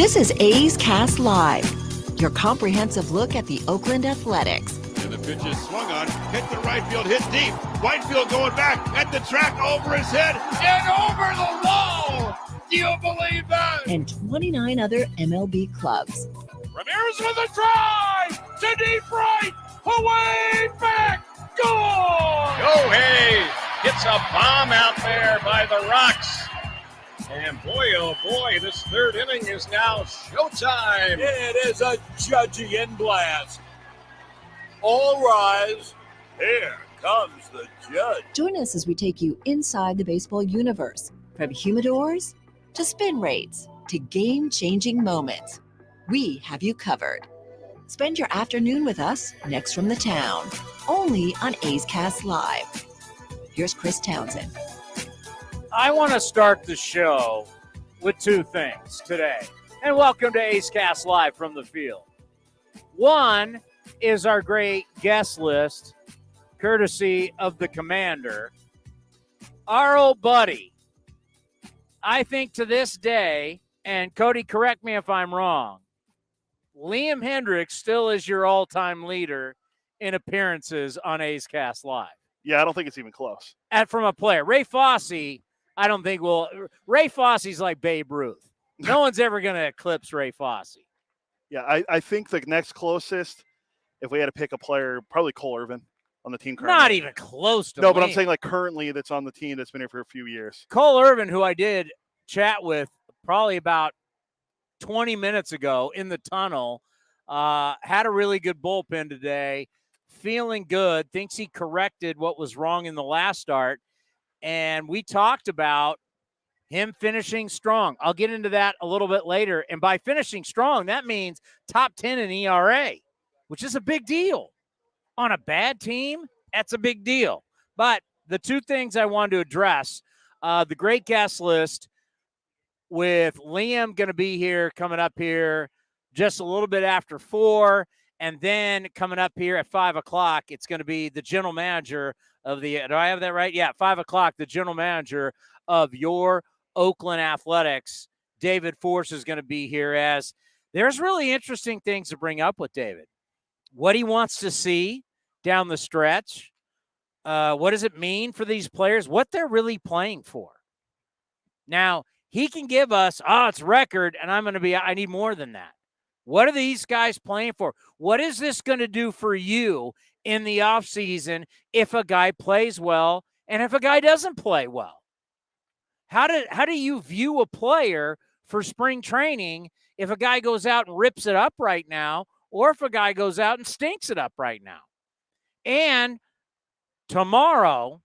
This is A's Cast Live, your comprehensive look at the Oakland Athletics. And the pitch is swung on, hit the right field, hit deep. Whitefield going back at the track, over his head, and over the wall. Do you believe that? And 29 other MLB clubs. Ramirez with a drive to deep right, away back, goal! Hey, hits a bomb out there by the Rocks. And boy, oh boy, this third inning is now showtime. It is a Judgian blast. All rise. Here comes the judge. Join us as we take you inside the baseball universe, from humidors to spin rates to game-changing moments. We have you covered. Spend your afternoon with us next from the town, only on A's Cast Live. Here's Chris Townsend. I want to start the show with two things today. And welcome to A's Cast Live from the field. One is our great guest list, courtesy of the commander. Our old buddy, I think to this day, and Cody, correct me if I'm wrong, Liam Hendriks still is your all-time leader in appearances on A's Cast Live. Yeah, I don't think it's even close. From a player. Ray Fosse, I don't think will. Ray Fosse's like Babe Ruth. No one's ever going to eclipse Ray Fosse. Yeah, I think the next closest, if we had to pick a player, probably Cole Irvin on the team currently. Not even close to No, but Liam. I'm saying like currently that's on the team that's been here for a few years. Cole Irvin, who I did chat with probably about 20 minutes ago in the tunnel, had a really good bullpen today, feeling good, thinks he corrected what was wrong in the last start. And we talked about him finishing strong. I'll get into that a little bit later. And by finishing strong, that means top 10 in ERA, which is a big deal. On a bad team, that's a big deal. But the two things I wanted to address, the great guest list with Liam going to be here, coming up here just a little bit after 4. And then coming up here at 5 o'clock, it's going to be the general manager of the, do I have that right? Yeah, 5 o'clock, the general manager of your Oakland Athletics, David Forst, is going to be here, as there's really interesting things to bring up with David. What he wants to see down the stretch. What does it mean for these players? What they're really playing for. Now, he can give us, it's record, and I need more than that. What are these guys playing for? What is this going to do for you in the offseason if a guy plays well and if a guy doesn't play well? How do you view a player for spring training if a guy goes out and rips it up right now, or if a guy goes out and stinks it up right now? And tomorrow,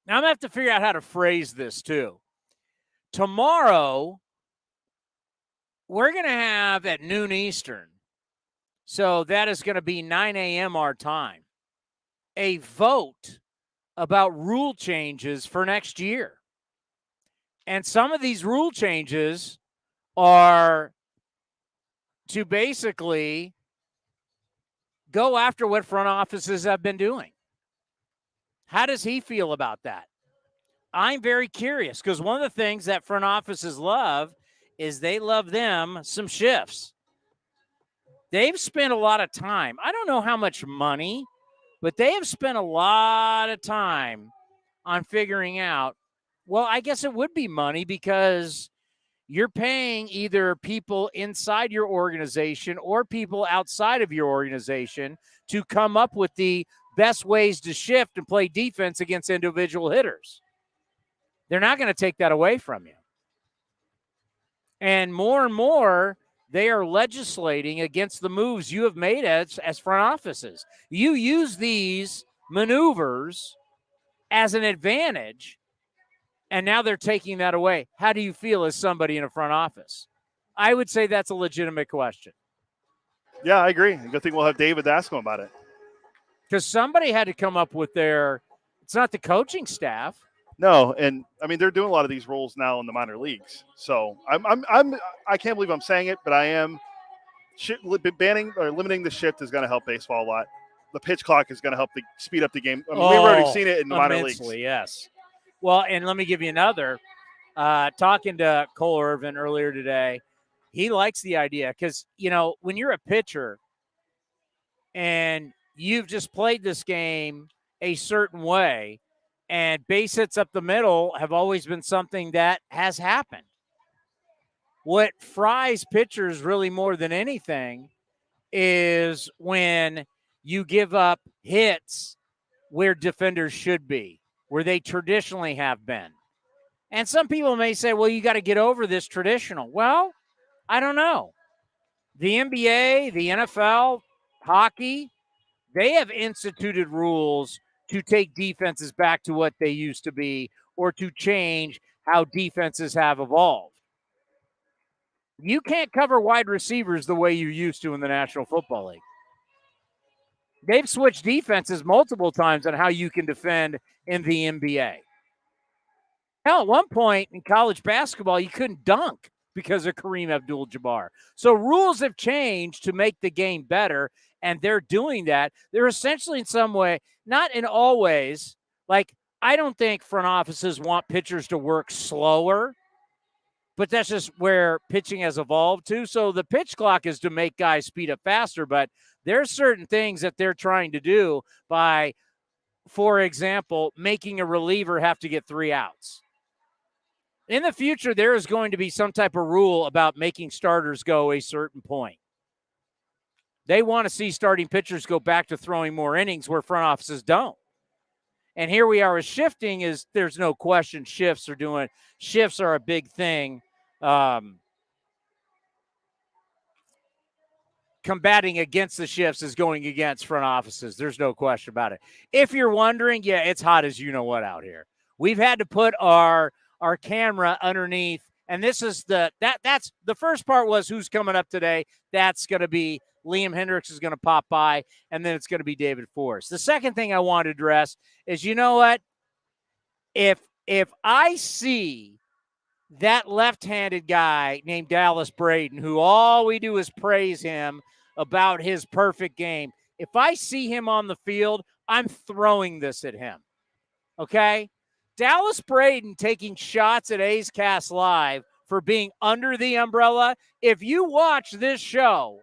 now I'm going to have to figure out how to phrase this too. Tomorrow, we're going to have at noon Eastern, so that is going to be 9 a.m. our time, a vote about rule changes for next year. And some of these rule changes are to basically go after what front offices have been doing. How does he feel about that? I'm very curious, because one of the things that front offices love is they love them some shifts. They've spent a lot of time. I don't know how much money, but they have spent a lot of time on figuring out, well, I guess it would be money, because you're paying either people inside your organization or people outside of your organization to come up with the best ways to shift and play defense against individual hitters. They're not going to take that away from you. And more, they are legislating against the moves you have made as front offices. You use these maneuvers as an advantage, and now they're taking that away. How do you feel as somebody in a front office? I would say that's a legitimate question. Yeah, I agree. Good thing we'll have David to ask him about it. Because somebody had to come up with it's not the coaching staff. No, and I mean they're doing a lot of these roles now in the minor leagues. So I can't believe I'm saying it, but I am banning or limiting the shift is going to help baseball a lot. The pitch clock is going to help speed up the game. I mean, we've already seen it in the minor leagues. Yes. Well, and let me give you another. Talking to Cole Irvin earlier today, he likes the idea because, when you're a pitcher and you've just played this game a certain way, and base hits up the middle have always been something that has happened. What fries pitchers really more than anything is when you give up hits where defenders should be, where they traditionally have been. And some people may say, well, you got to get over this traditional. Well, I don't know. The NBA, the NFL, hockey, they have instituted rules to take defenses back to what they used to be or to change how defenses have evolved. You can't cover wide receivers the way you used to in the National Football League. They've switched defenses multiple times on how you can defend in the NBA. Hell, at one point in college basketball, you couldn't dunk because of Kareem Abdul-Jabbar. So rules have changed to make the game better, and they're doing that. They're essentially in some way, not in all ways, like I don't think front offices want pitchers to work slower, but that's just where pitching has evolved to. So the pitch clock is to make guys speed up faster, but there's certain things that they're trying to do by, for example, making a reliever have to get 3 outs. In the future, there is going to be some type of rule about making starters go a certain point. They want to see starting pitchers go back to throwing more innings where front offices don't. And here we are with shifting is there's no question shifts are a big thing. Combating against the shifts is going against front offices. There's no question about it. If you're wondering, yeah, it's hot as you know what out here. We've had to put our camera underneath, and this is that's the first part was who's coming up today. That's going to be Liam Hendriks is going to pop by, and then it's going to be David Forst. The second thing I want to address is, you know what? If I see that left-handed guy named Dallas Braden, who all we do is praise him about his perfect game, if I see him on the field, I'm throwing this at him. Okay? Dallas Braden taking shots at A's Cast Live for being under the umbrella. If you watch this show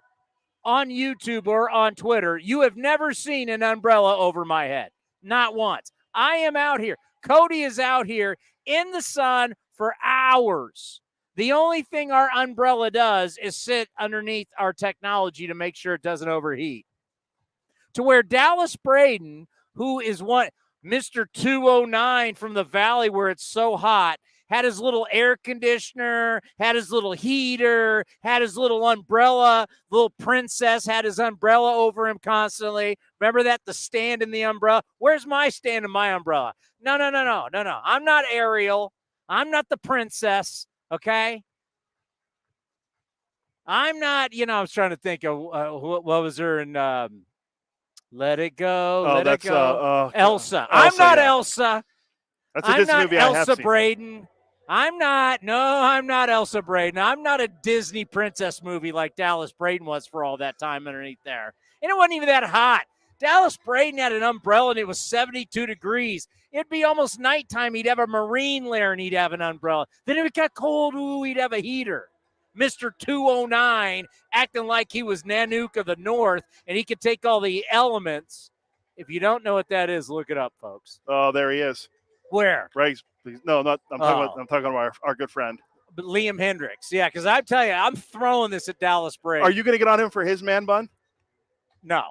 on YouTube or on Twitter, you have never seen an umbrella over my head. Not once. I am out here. Cody is out here in the sun for hours. The only thing our umbrella does is sit underneath our technology to make sure it doesn't overheat. To where Dallas Braden, who is Mr. 209 from the Valley where it's so hot, had his little air conditioner, had his little heater, had his little umbrella. Little princess had his umbrella over him constantly. Remember that? The stand in the umbrella. Where's my stand in my umbrella? No. I'm not Ariel. I'm not the princess, okay? I'm not, I was trying to think of what was her in Let It Go, Oh, Let that's It Go. Elsa. I'm Elsa, not yeah. Elsa. That's a I'm Disney not movie I have Elsa seen. Braden. I'm not Elsa Braden. I'm not a Disney princess movie like Dallas Braden was for all that time underneath there. And it wasn't even that hot. Dallas Braden had an umbrella and it was 72 degrees. It'd be almost nighttime. He'd have a marine lair and he'd have an umbrella. Then if it got cold, he'd have a heater. Mr. 209 acting like he was Nanook of the North and he could take all the elements. If you don't know what that is, look it up, folks. Oh, there he is. Where? Right. No, not. I'm talking about our good friend. But Liam Hendriks. Yeah, because I tell you, I'm throwing this at Dallas Braden. Are you going to get on him for his man bun? No.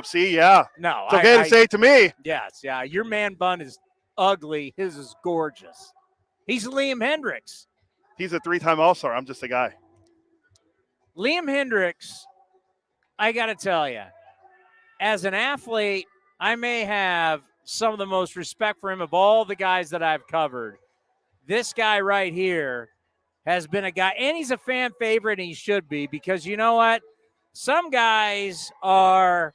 See, yeah. No. It's okay to say it to me. Yes, yeah. Your man bun is ugly. His is gorgeous. He's Liam Hendriks. He's a 3-time All-Star. I'm just a guy. Liam Hendriks, I got to tell you, as an athlete, I may have some of the most respect for him of all the guys that I've covered. This guy right here has been a guy, and he's a fan favorite, and he should be, because you know what? Some guys are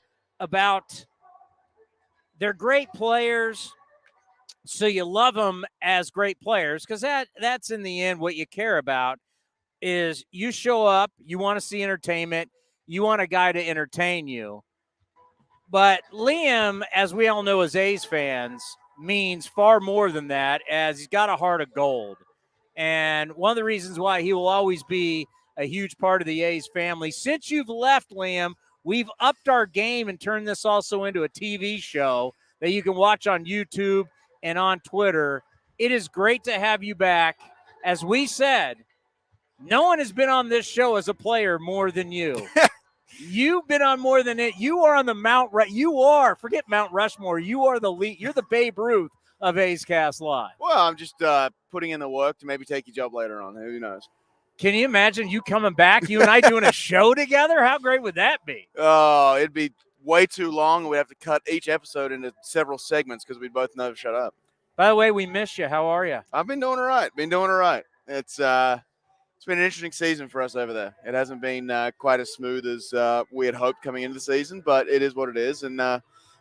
they're great players, so you love them as great players, because that's in the end what you care about is you show up, you want to see entertainment, you want a guy to entertain you. But Liam, as we all know as A's fans, means far more than that, as he's got a heart of gold. And one of the reasons why he will always be a huge part of the A's family. Since you've left, Liam, we've upped our game and turned this also into a TV show that you can watch on YouTube and on Twitter. It is great to have you back. As we said, no one has been on this show as a player more than you. You've been on more than it. You are on the Mount. You are. Forget Mount Rushmore. You are the lead. You're the Babe Ruth of A's Cast Live. Well, I'm just putting in the work to maybe take your job later on. Who knows? Can you imagine you coming back, you and I doing a show together? How great would that be? Oh, it'd be way too long. We'd have to cut each episode into several segments because we'd both never shut up. By the way, we miss you. How are you? I've been doing all right. It's been an interesting season for us over there. It hasn't been quite as smooth as we had hoped coming into the season, but it is what it is. And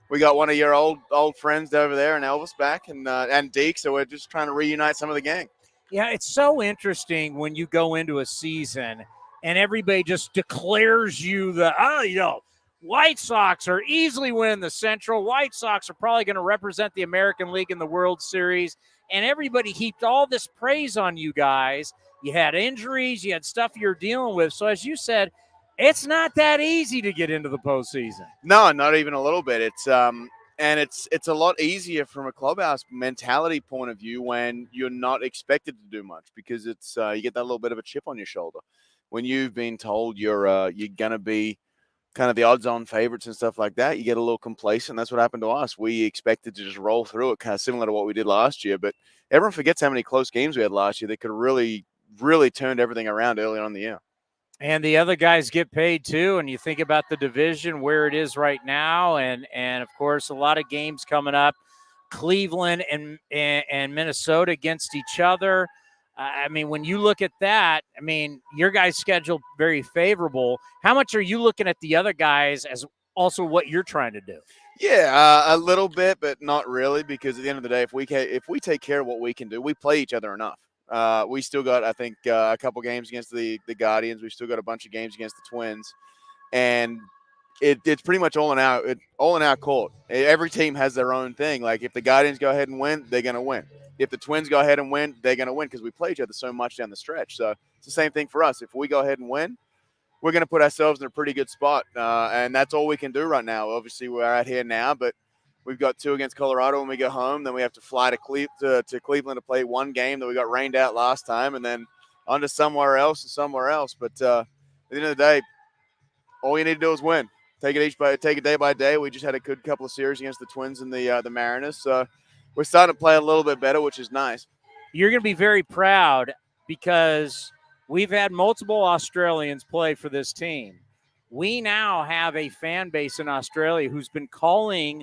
we got one of your old friends over there and Elvis back and Deke, so we're just trying to reunite some of the gang. Yeah, it's so interesting when you go into a season and everybody just declares you White Sox are easily winning the Central. White Sox are probably going to represent the American League in the World Series. And everybody heaped all this praise on you guys. You had injuries. You had stuff you're dealing with. So as you said, it's not that easy to get into the postseason. No, not even a little bit. It's a lot easier from a clubhouse mentality point of view when you're not expected to do much because it's you get that little bit of a chip on your shoulder when you've been told you're gonna be kind of the odds-on favorites and stuff like that. You get a little complacent. That's what happened to us. We expected to just roll through it, kind of similar to what we did last year. But everyone forgets how many close games we had last year. They could really turned everything around early on in the year. And the other guys get paid too. And you think about the division where it is right now, and of course a lot of games coming up. Cleveland and Minnesota against each other. I mean, when you look at that, I mean, your guys' schedule very favorable. How much are you looking at the other guys as also what you're trying to do? Yeah, a little bit, but not really, because at the end of the day, if we take care of what we can do, we play each other enough. We still got, I think, a couple games against the Guardians. We've still got a bunch of games against the Twins, and it's pretty much all in our court. Every team has their own thing. Like if the Guardians go ahead and win, they're going to win. If the Twins go ahead and win, they're going to win because we play each other so much down the stretch. So it's the same thing for us. If we go ahead and win, we're going to put ourselves in a pretty good spot, and that's all we can do right now. Obviously, we're out here now, but we've got 2 against Colorado when we go home. Then we have to fly to Cleveland to play one game that we got rained out last time, and then on to somewhere else. But at the end of the day, all you need to do is win. Take it day by day. We just had a good couple of series against the Twins and the Mariners, so we're starting to play a little bit better, which is nice. You're going to be very proud because we've had multiple Australians play for this team. We now have a fan base in Australia who's been calling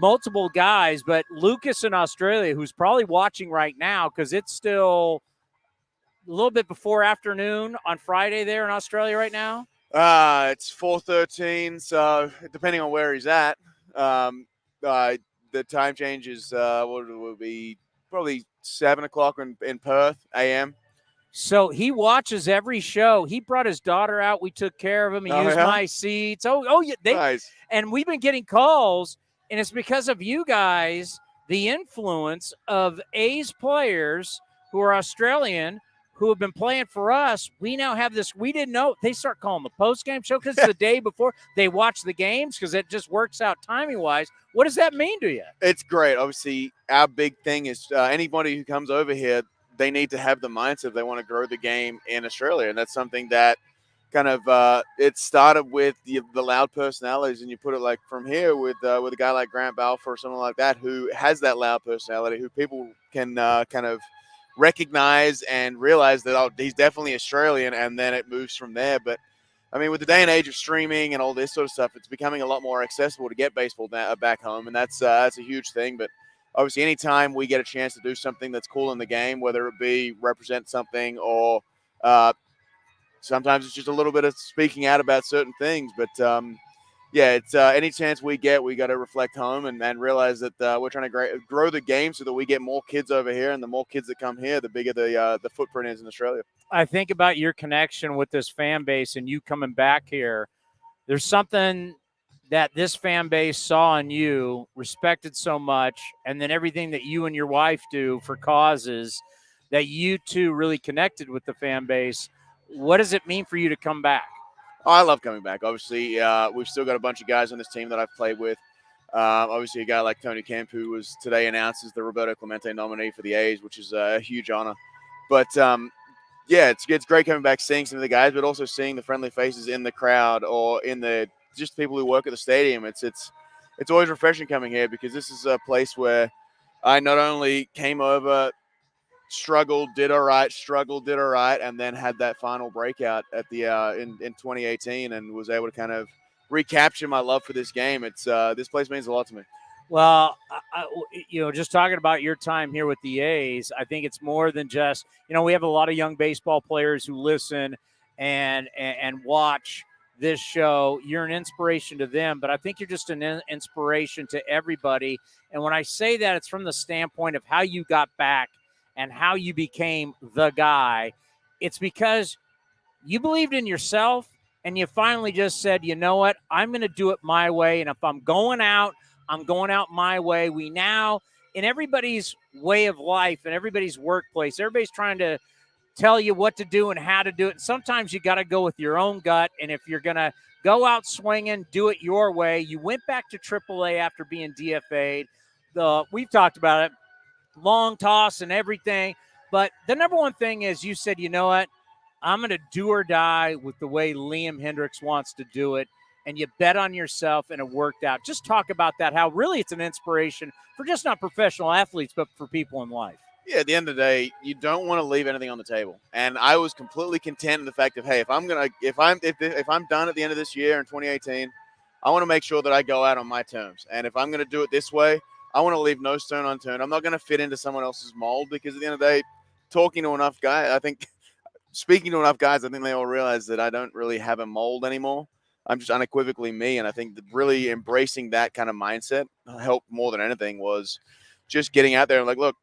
multiple guys, but Lucas in Australia, who's probably watching right now because it's still a little bit before afternoon on Friday there in Australia right now. It's 4:13, so depending on where he's at, the time change is what will be probably 7 o'clock in Perth a.m. So he watches every show. He brought his daughter out. We took care of him. He used my seats. Nice. And we've been getting calls, and it's because of you guys, the influence of A's players who are Australian who have been playing for us. We now have this. We didn't know. They start calling the post-game show because it's the day before. They watch the games because it just works out timing-wise. What does that mean to you? It's great. Obviously, our big thing is anybody who comes over here, they need to have the mindset they want to grow the game in Australia. And that's something that kind of it started with the loud personalities. And you put it like from here with a guy like Grant Balfour or someone like that who has that loud personality, who people can kind of recognize and realize that he's definitely Australian, and then it moves from there. But I mean, with the day and age of streaming and all this sort of stuff, it's becoming a lot more accessible to get baseball back home, and that's a huge thing. But obviously, anytime we get a chance to do something that's cool in the game, whether it be represent something or sometimes it's just a little bit of speaking out about certain things. But yeah, it's any chance we get, we got to reflect home and realize that we're trying to grow the game so that we get more kids over here, and the more kids that come here, the bigger the footprint is in Australia. I think about your connection with this fan base and you coming back here. There's something that this fan base saw in you, respected so much, and then everything that you and your wife do for causes that you two really connected with the fan base. What does it mean for you to come back? Oh, I love coming back. Obviously, we've still got a bunch of guys on this team that I've played with. Obviously, a guy like Tony Kemp, who was today announced as the Roberto Clemente nominee for the A's, which is a huge honor. But yeah, it's great coming back, seeing some of the guys, but also seeing the friendly faces in the crowd or in the just people who work at the stadium. It's always refreshing coming here because this is a place where I not only came over, struggled, did all right, and then had that final breakout at the in 2018 and was able to kind of recapture my love for this game. It's this place means a lot to me. Well, just talking about your time here with the A's, I think it's more than just, we have a lot of young baseball players who listen and watch this show. You're an inspiration to them, but I think you're just an inspiration to everybody. And when I say that, it's from the standpoint of how you got back and how you became the guy. It's because you believed in yourself and you finally just said, you know what, I'm going to do it my way. And if I'm going out my way. We now, in everybody's way of life and everybody's workplace, everybody's trying to tell you what to do and how to do it. And sometimes you got to go with your own gut. And if you're going to go out swinging, do it your way. You went back to AAA after being DFA'd. We've talked about it, long toss and everything. But the number one thing is you said, you know what, I'm going to do or die with the way Liam Hendriks wants to do it. And you bet on yourself, and it worked out. Just talk about that, how really it's an inspiration for just not professional athletes, but for people in life. Yeah, at the end of the day, you don't want to leave anything on the table. And I was completely content in the fact of, hey, if I'm done at the end of this year in 2018, I want to make sure that I go out on my terms. And if I'm going to do it this way, I want to leave no stone unturned. I'm not going to fit into someone else's mold because at the end of the day, speaking to enough guys, I think they all realize that I don't really have a mold anymore. I'm just unequivocally me. And I think that really embracing that kind of mindset helped more than anything was just getting out there and like, look,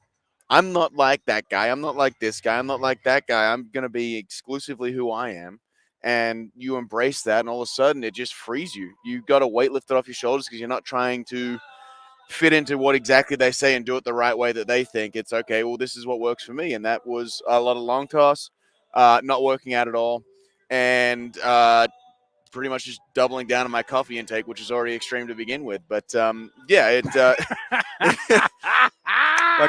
I'm not like that guy. I'm not like this guy. I'm not like that guy. I'm going to be exclusively who I am. And you embrace that. And all of a sudden it just frees you. You've got a weight lifted off your shoulders because you're not trying to fit into what exactly they say and do it the right way that they think. It's okay. Well, this is what works for me. And that was a lot of long toss, not working out at all. And, pretty much just doubling down on my coffee intake, which is already extreme to begin with. But like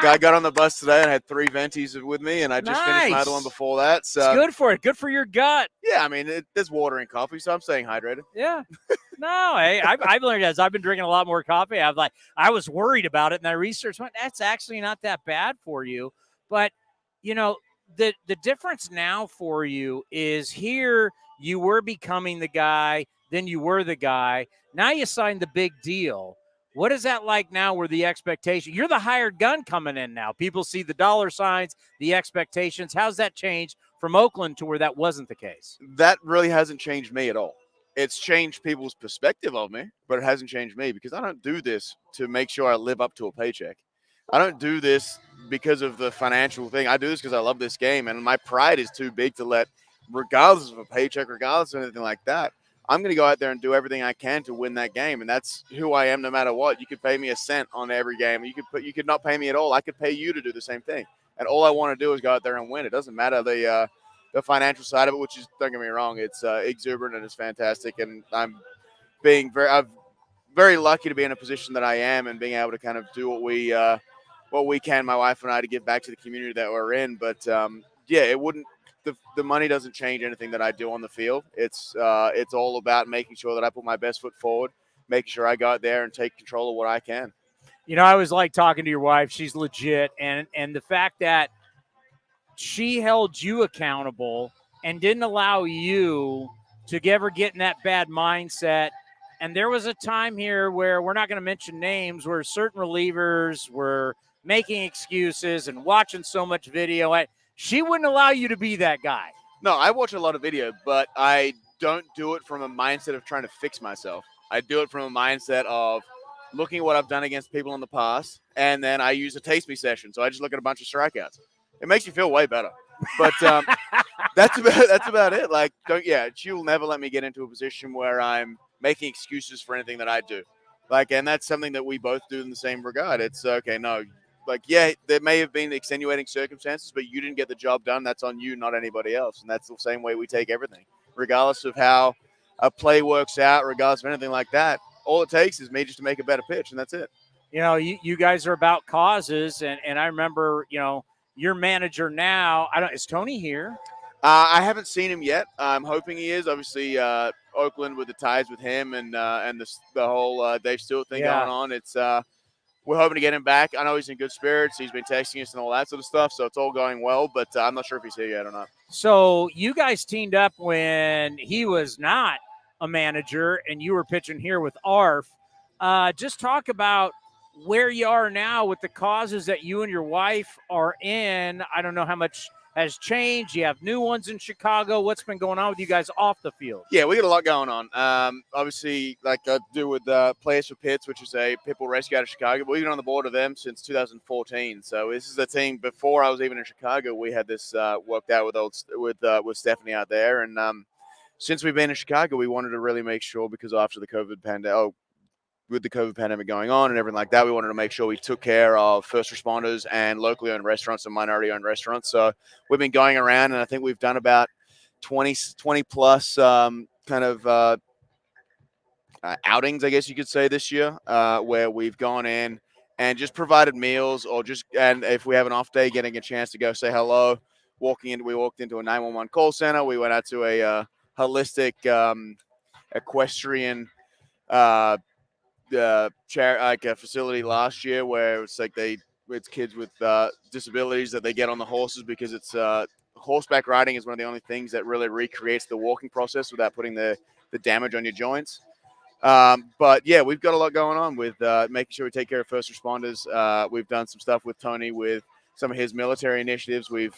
I got on the bus today and I had 3 Ventis with me, and I just finished my other one before that. So it's good for it. Good for your gut. Yeah, I mean, there's water in coffee, so I'm staying hydrated. Yeah. No, hey, I've learned as I've been drinking a lot more coffee. I was worried about it, and I researched that's actually not that bad for you. But the difference now for you is here. You were becoming the guy, then you were the guy. Now you signed the big deal. What is that like now where the expectation? You're the hired gun coming in now. People see the dollar signs, the expectations. How's that changed from Oakland to where that wasn't the case? That really hasn't changed me at all. It's changed people's perspective of me, but it hasn't changed me because I don't do this to make sure I live up to a paycheck. I don't do this because of the financial thing. I do this because I love this game, and my pride is too big to let, regardless of a paycheck, regardless of anything like that, I'm going to go out there and do everything I can to win that game. And that's who I am no matter what. You could pay me a cent on every game. You could not pay me at all. I could pay you to do the same thing. And all I want to do is go out there and win. It doesn't matter the financial side of it, which is, don't get me wrong, it's exuberant and it's fantastic. And I'm very lucky to be in a position that I am and being able to kind of do what we can, my wife and I, to give back to the community that we're in. But it wouldn't. The money doesn't change anything that I do on the field. It's all about making sure that I put my best foot forward, making sure I go out there and take control of what I can. I always like talking to your wife. She's legit. And the fact that she held you accountable and didn't allow you to ever get in that bad mindset. And there was a time here where we're not going to mention names, where certain relievers were making excuses and watching so much video. She wouldn't allow you to be that guy. No, I watch a lot of video, but I don't do it from a mindset of trying to fix myself. I do it from a mindset of looking at what I've done against people in the past, and then I use a taste me session. So I just look at a bunch of strikeouts. It makes you feel way better. But that's about it. Like, she'll never let me get into a position where I'm making excuses for anything that I do. And that's something that we both do in the same regard. It's okay, no, like, yeah, there may have been extenuating circumstances, but you didn't get the job done. That's on you, not anybody else. And that's the same way we take everything, regardless of how a play works out, regardless of anything like that. All it takes is me just to make a better pitch, and that's it. You know, you guys are about causes, and I remember, you know, your manager now. Is Tony here? I haven't seen him yet. I'm hoping he is. Obviously, Oakland with the ties with him and the whole Dave Stewart thing going on. It's we're hoping to get him back. I know he's in good spirits. He's been texting us and all that sort of stuff, so it's all going well. But I'm not sure if he's here yet or not. So you guys teamed up when he was not a manager, and you were pitching here with ARF. Just talk about where you are now with the causes that you and your wife are in. I don't know how much has changed. You have new ones in Chicago. What's been going on with you guys off the field? Yeah, we got a lot going on. Obviously, like I do with Players for Pits, which is a pit bull rescue out of Chicago. We've been on the board of them since 2014. So this is a team before I was even in Chicago. We had this worked out with Stephanie out there, and since we've been in Chicago, we wanted to really make sure, because after the COVID pandemic, with the COVID pandemic going on and everything like that, we wanted to make sure we took care of first responders and locally owned restaurants and minority owned restaurants. So we've been going around, and I think we've done about 20 plus outings, I guess you could say, this year, where we've gone in and just provided meals, and if we have an off day, getting a chance to go say hello. We walked into a 911 call center. We went out to a holistic equestrian a facility last year where it's like it's kids with disabilities that they get on the horses, because it's horseback riding is one of the only things that really recreates the walking process without putting the damage on your joints. But yeah, we've got a lot going on with making sure we take care of first responders. We've done some stuff with Tony with some of his military initiatives. We've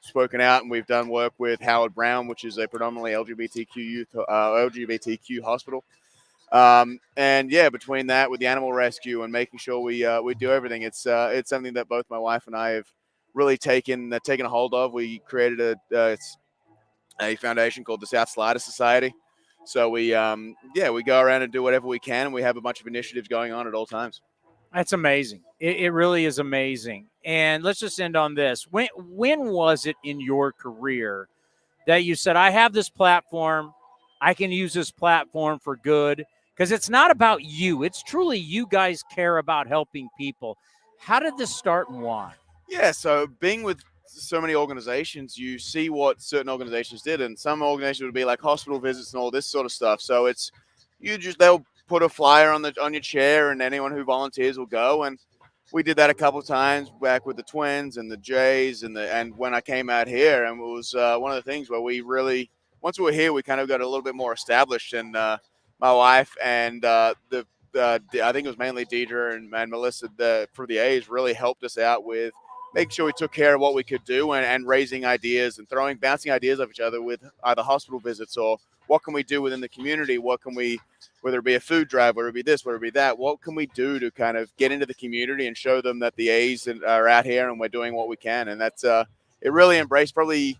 spoken out, and we've done work with Howard Brown, which is a predominantly LGBTQ hospital. And yeah, between that with the animal rescue and making sure we do everything, it's something that both my wife and I have really taken a hold of. We created a foundation called the South Slider Society. So we go around and do whatever we can, and we have a bunch of initiatives going on at all times. That's amazing. It really is amazing. And let's just end on this. When was it in your career that you said, I have this platform, I can use this platform for good? Because it's not about you. It's truly you guys care about helping people. How did this start and why? Yeah, so being with so many organizations, you see what certain organizations did, and some organizations would be like hospital visits and all this sort of stuff. So it's they'll put a flyer on your chair, and anyone who volunteers will go. And we did that a couple of times back with the Twins and the Jays, and when I came out here, and it was one of the things where we really, once we were here, we kind of got a little bit more established. And my wife and I think it was mainly Deidre and Melissa for the A's really helped us out with making sure we took care of what we could do and raising ideas and bouncing ideas off each other with either hospital visits or what can we do within the community? What can we, whether it be a food drive, whether it be this, whether it be that, what can we do to kind of get into the community and show them that the A's are out here and we're doing what we can? And that's it really embraced probably.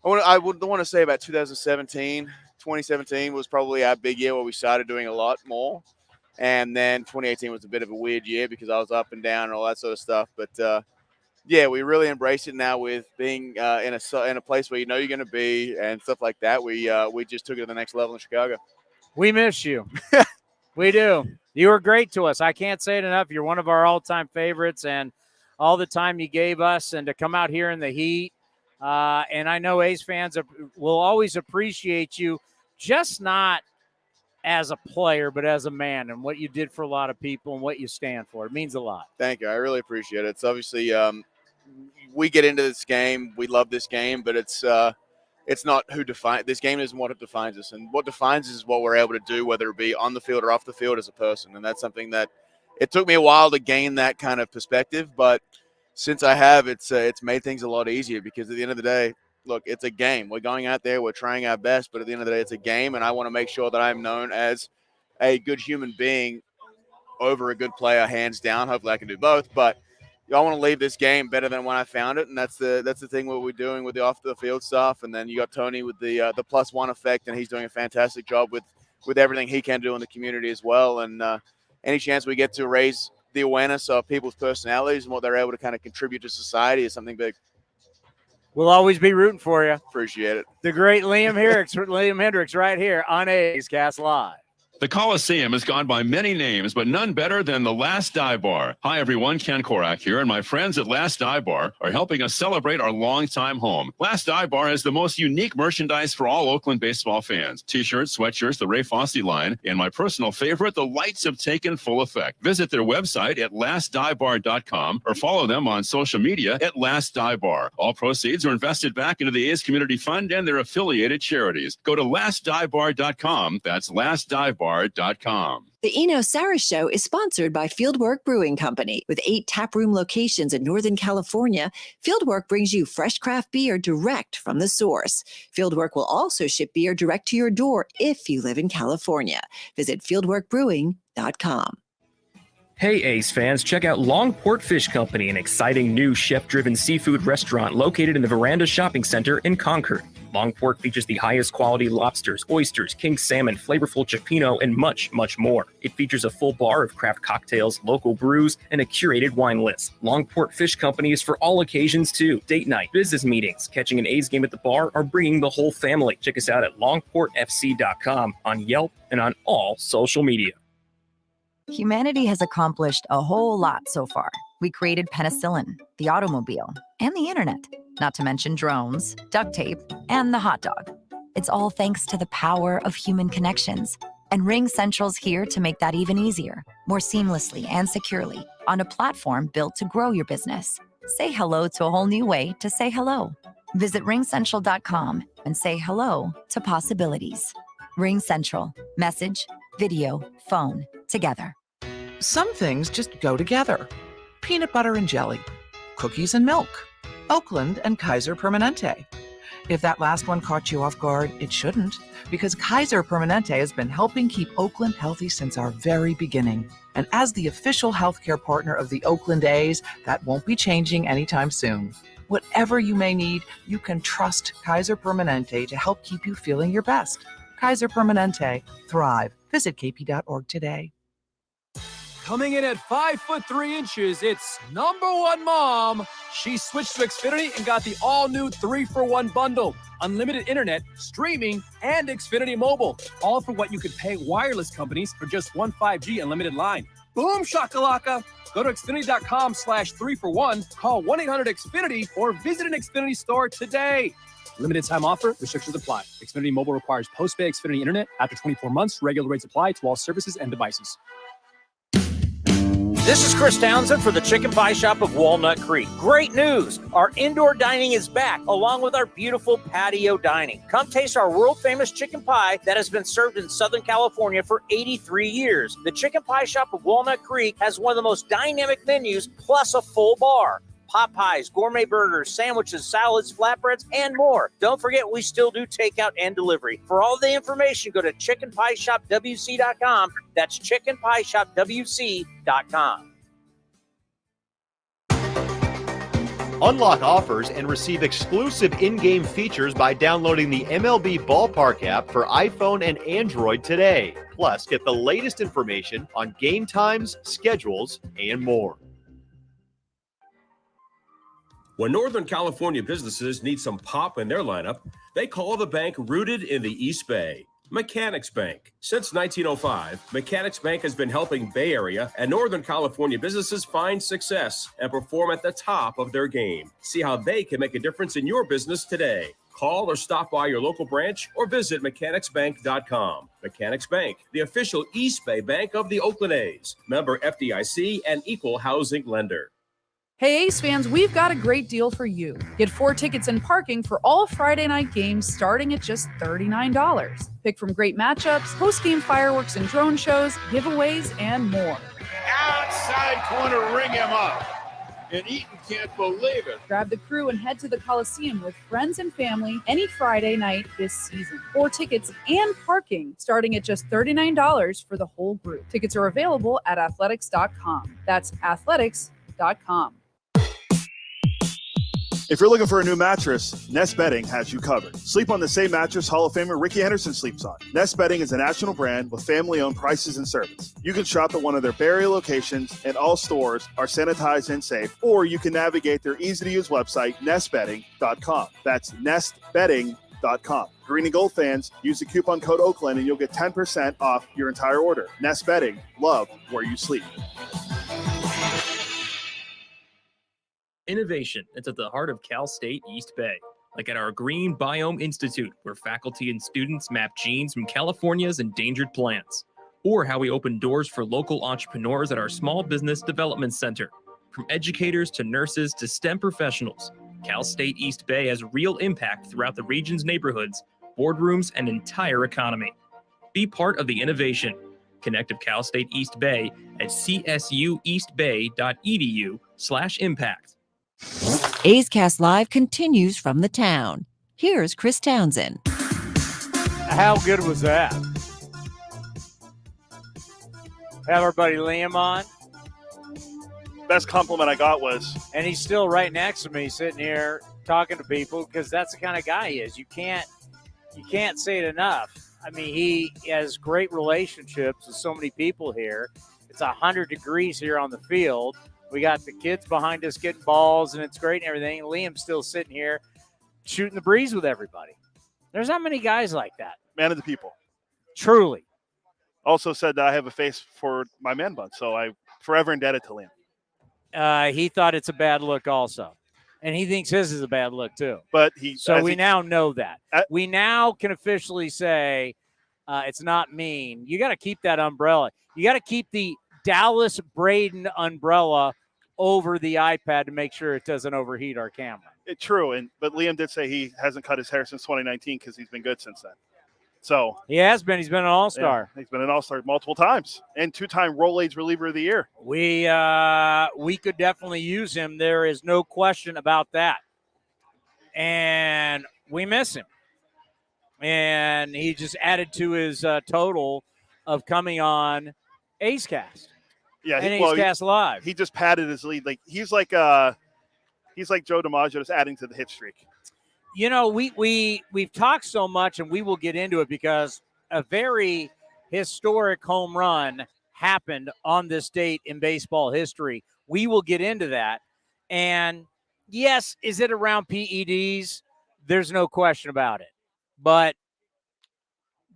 I would want to say about 2017 was probably our big year where we started doing a lot more. And then 2018 was a bit of a weird year because I was up and down and all that sort of stuff. But yeah, we really embrace it now with being in a place where you know you're going to be and stuff like that. We just took it to the next level in Chicago. We miss you. We do. You were great to us. I can't say it enough. You're one of our all-time favorites, and all the time you gave us, and to come out here in the heat. And I know A's fans will always appreciate you, just not as a player, but as a man, and what you did for a lot of people and what you stand for. It means a lot. Thank you. I really appreciate it. It's obviously we get into this game. We love this game, but it's not who defines this game. Isn't what it defines us, and what defines us is what we're able to do, whether it be on the field or off the field as a person. And that's something that it took me a while to gain that kind of perspective, but since I have, it's made things a lot easier because at the end of the day, look, it's a game. We're going out there, we're trying our best, but at the end of the day, it's a game, and I want to make sure that I'm known as a good human being over a good player, hands down. Hopefully I can do both, but I want to leave this game better than when I found it, and that's the thing what we're doing with the off the field stuff. And then you got Tony with the +1 effect, and he's doing a fantastic job with everything he can do in the community as well. And any chance we get to raise the awareness of people's personalities and what they're able to kind of contribute to society is something big. We'll always be rooting for you. Appreciate it. The great Liam Hendriks right here on A's Cast Live. The Coliseum has gone by many names, but none better than the Last Dive Bar. Hi, everyone. Ken Korak here, and my friends at Last Dive Bar are helping us celebrate our longtime home. Last Dive Bar has the most unique merchandise for all Oakland baseball fans. T-shirts, sweatshirts, the Ray Fosse line, and my personal favorite, the lights have taken full effect. Visit their website at lastdivebar.com or follow them on social media at Last Dive Bar. All proceeds are invested back into the A's Community Fund and their affiliated charities. Go to lastdivebar.com. That's lastdivebar.com. The Eno Sarah Show is sponsored by Fieldwork Brewing Company. With 8 taproom locations in Northern California, Fieldwork brings you fresh craft beer direct from the source. Fieldwork will also ship beer direct to your door if you live in California. Visit fieldworkbrewing.com. Hey A's fans, check out Longport Fish Company, an exciting new chef-driven seafood restaurant located in the Veranda Shopping Center in Concord. Longport features the highest quality lobsters, oysters, king salmon, flavorful cioppino, and much, much more. It features a full bar of craft cocktails, local brews, and a curated wine list. Longport Fish Company is for all occasions too. Date night, business meetings, catching an A's game at the bar, or bringing the whole family. Check us out at longportfc.com, on Yelp, and on all social media. Humanity has accomplished a whole lot so far. We created penicillin, the automobile, and the internet, not to mention drones, duct tape, and the hot dog. It's all thanks to the power of human connections. And Ring Central's here to make that even easier, more seamlessly and securely, on a platform built to grow your business. Say hello to a whole new way to say hello. Visit ringcentral.com and say hello to possibilities. Ring Central. Message, video, phone, together. Some things just go together. Peanut butter and jelly, cookies and milk, Oakland and Kaiser Permanente. If that last one caught you off guard, it shouldn't, because Kaiser Permanente has been helping keep Oakland healthy since our very beginning. And as the official healthcare partner of the Oakland A's, that won't be changing anytime soon. Whatever you may need, you can trust Kaiser Permanente to help keep you feeling your best. Kaiser Permanente. Thrive. Visit kp.org today. Coming in at 5'3", it's number one mom. She switched to Xfinity and got the all-new 3-for-1 bundle. Unlimited internet, streaming, and Xfinity Mobile. All for what you could pay wireless companies for just one 5G unlimited line. Boom shakalaka. Go to Xfinity.com/3-for-1, call 1-800-XFINITY, or visit an Xfinity store today. Limited time offer. Restrictions apply. Xfinity Mobile requires post-pay Xfinity internet. After 24 months, regular rates apply to all services and devices. This is Chris Townsend for the Chicken Pie Shop of Walnut Creek. Great news! Our indoor dining is back, along with our beautiful patio dining. Come taste our world-famous chicken pie that has been served in Southern California for 83 years. The Chicken Pie Shop of Walnut Creek has one of the most dynamic menus, plus a full bar. Pot pies, gourmet burgers, sandwiches, salads, flatbreads, and more. Don't forget, we still do takeout and delivery. For all the information, go to chickenpieshopwc.com. That's chickenpieshopwc.com. Unlock offers and receive exclusive in-game features by downloading the MLB Ballpark app for iPhone and Android today. Plus, get the latest information on game times, schedules, and more. When Northern California businesses need some pop in their lineup, they call the bank rooted in the East Bay, Mechanics Bank. Since 1905, Mechanics Bank has been helping Bay Area and Northern California businesses find success and perform at the top of their game. See how they can make a difference in your business today. Call or stop by your local branch or visit mechanicsbank.com. Mechanics Bank, the official East Bay bank of the Oakland A's. Member FDIC and equal housing lender. Hey A's fans, we've got a great deal for you. Get 4 tickets and parking for all Friday night games starting at just $39. Pick from great matchups, post-game fireworks and drone shows, giveaways, and more. Outside corner, ring him up. And Eaton can't believe it. Grab the crew and head to the Coliseum with friends and family any Friday night this season. 4 tickets and parking starting at just $39 for the whole group. Tickets are available at athletics.com. That's athletics.com. If you're looking for a new mattress, Nest Bedding has you covered. Sleep on the same mattress Hall of Famer Ricky Henderson sleeps on. Nest Bedding is a national brand with family-owned prices and service. You can shop at one of their Barrie locations, and all stores are sanitized and safe, or you can navigate their easy-to-use website, nestbedding.com. That's nestbedding.com. Green and gold fans, use the coupon code Oakland and you'll get 10% off your entire order. Nest Bedding, love where you sleep. Innovation is at the heart of Cal State East Bay, like at our Green Biome Institute, where faculty and students map genes from California's endangered plants, or how we open doors for local entrepreneurs at our Small Business Development Center. From educators to nurses to STEM professionals, Cal State East Bay has real impact throughout the region's neighborhoods, boardrooms, and entire economy. Be part of the innovation. Connect with Cal State East Bay at csueastbay.edu/impact. A's Cast Live continues from the town. Here's Chris Townsend. How good was that? Have our buddy Liam on. Best compliment I got was... And he's still right next to me sitting here talking to people because that's the kind of guy he is. You can't say it enough. I mean, he has great relationships with so many people here. It's 100 degrees here on the field. We got the kids behind us getting balls, and it's great and everything. Liam's still sitting here shooting the breeze with everybody. There's not many guys like that. Man of the people. Truly. Also said that I have a face for my man bun, so I'm forever indebted to Liam. He thought it's a bad look also. And he thinks his is a bad look too. But we now know that. We now can officially say it's not mean. You got to keep that umbrella. You got to keep the Dallas Braden umbrella over the iPad to make sure it doesn't overheat our camera. True, but Liam did say he hasn't cut his hair since 2019 because he's been good since then. So he has been. He's been an all-star. Yeah, he's been an all-star multiple times and 2-time Rolaids reliever of the year. We could definitely use him. There is no question about that. And we miss him. And he just added to his total of coming on A's Cast. Yeah, and A's Cast Live. He just padded his lead. He's like Joe DiMaggio, just adding to the hit streak. You know, we've talked so much, and we will get into it because a very historic home run happened on this date in baseball history. We will get into that. And yes, is it around PEDs? There's no question about it. But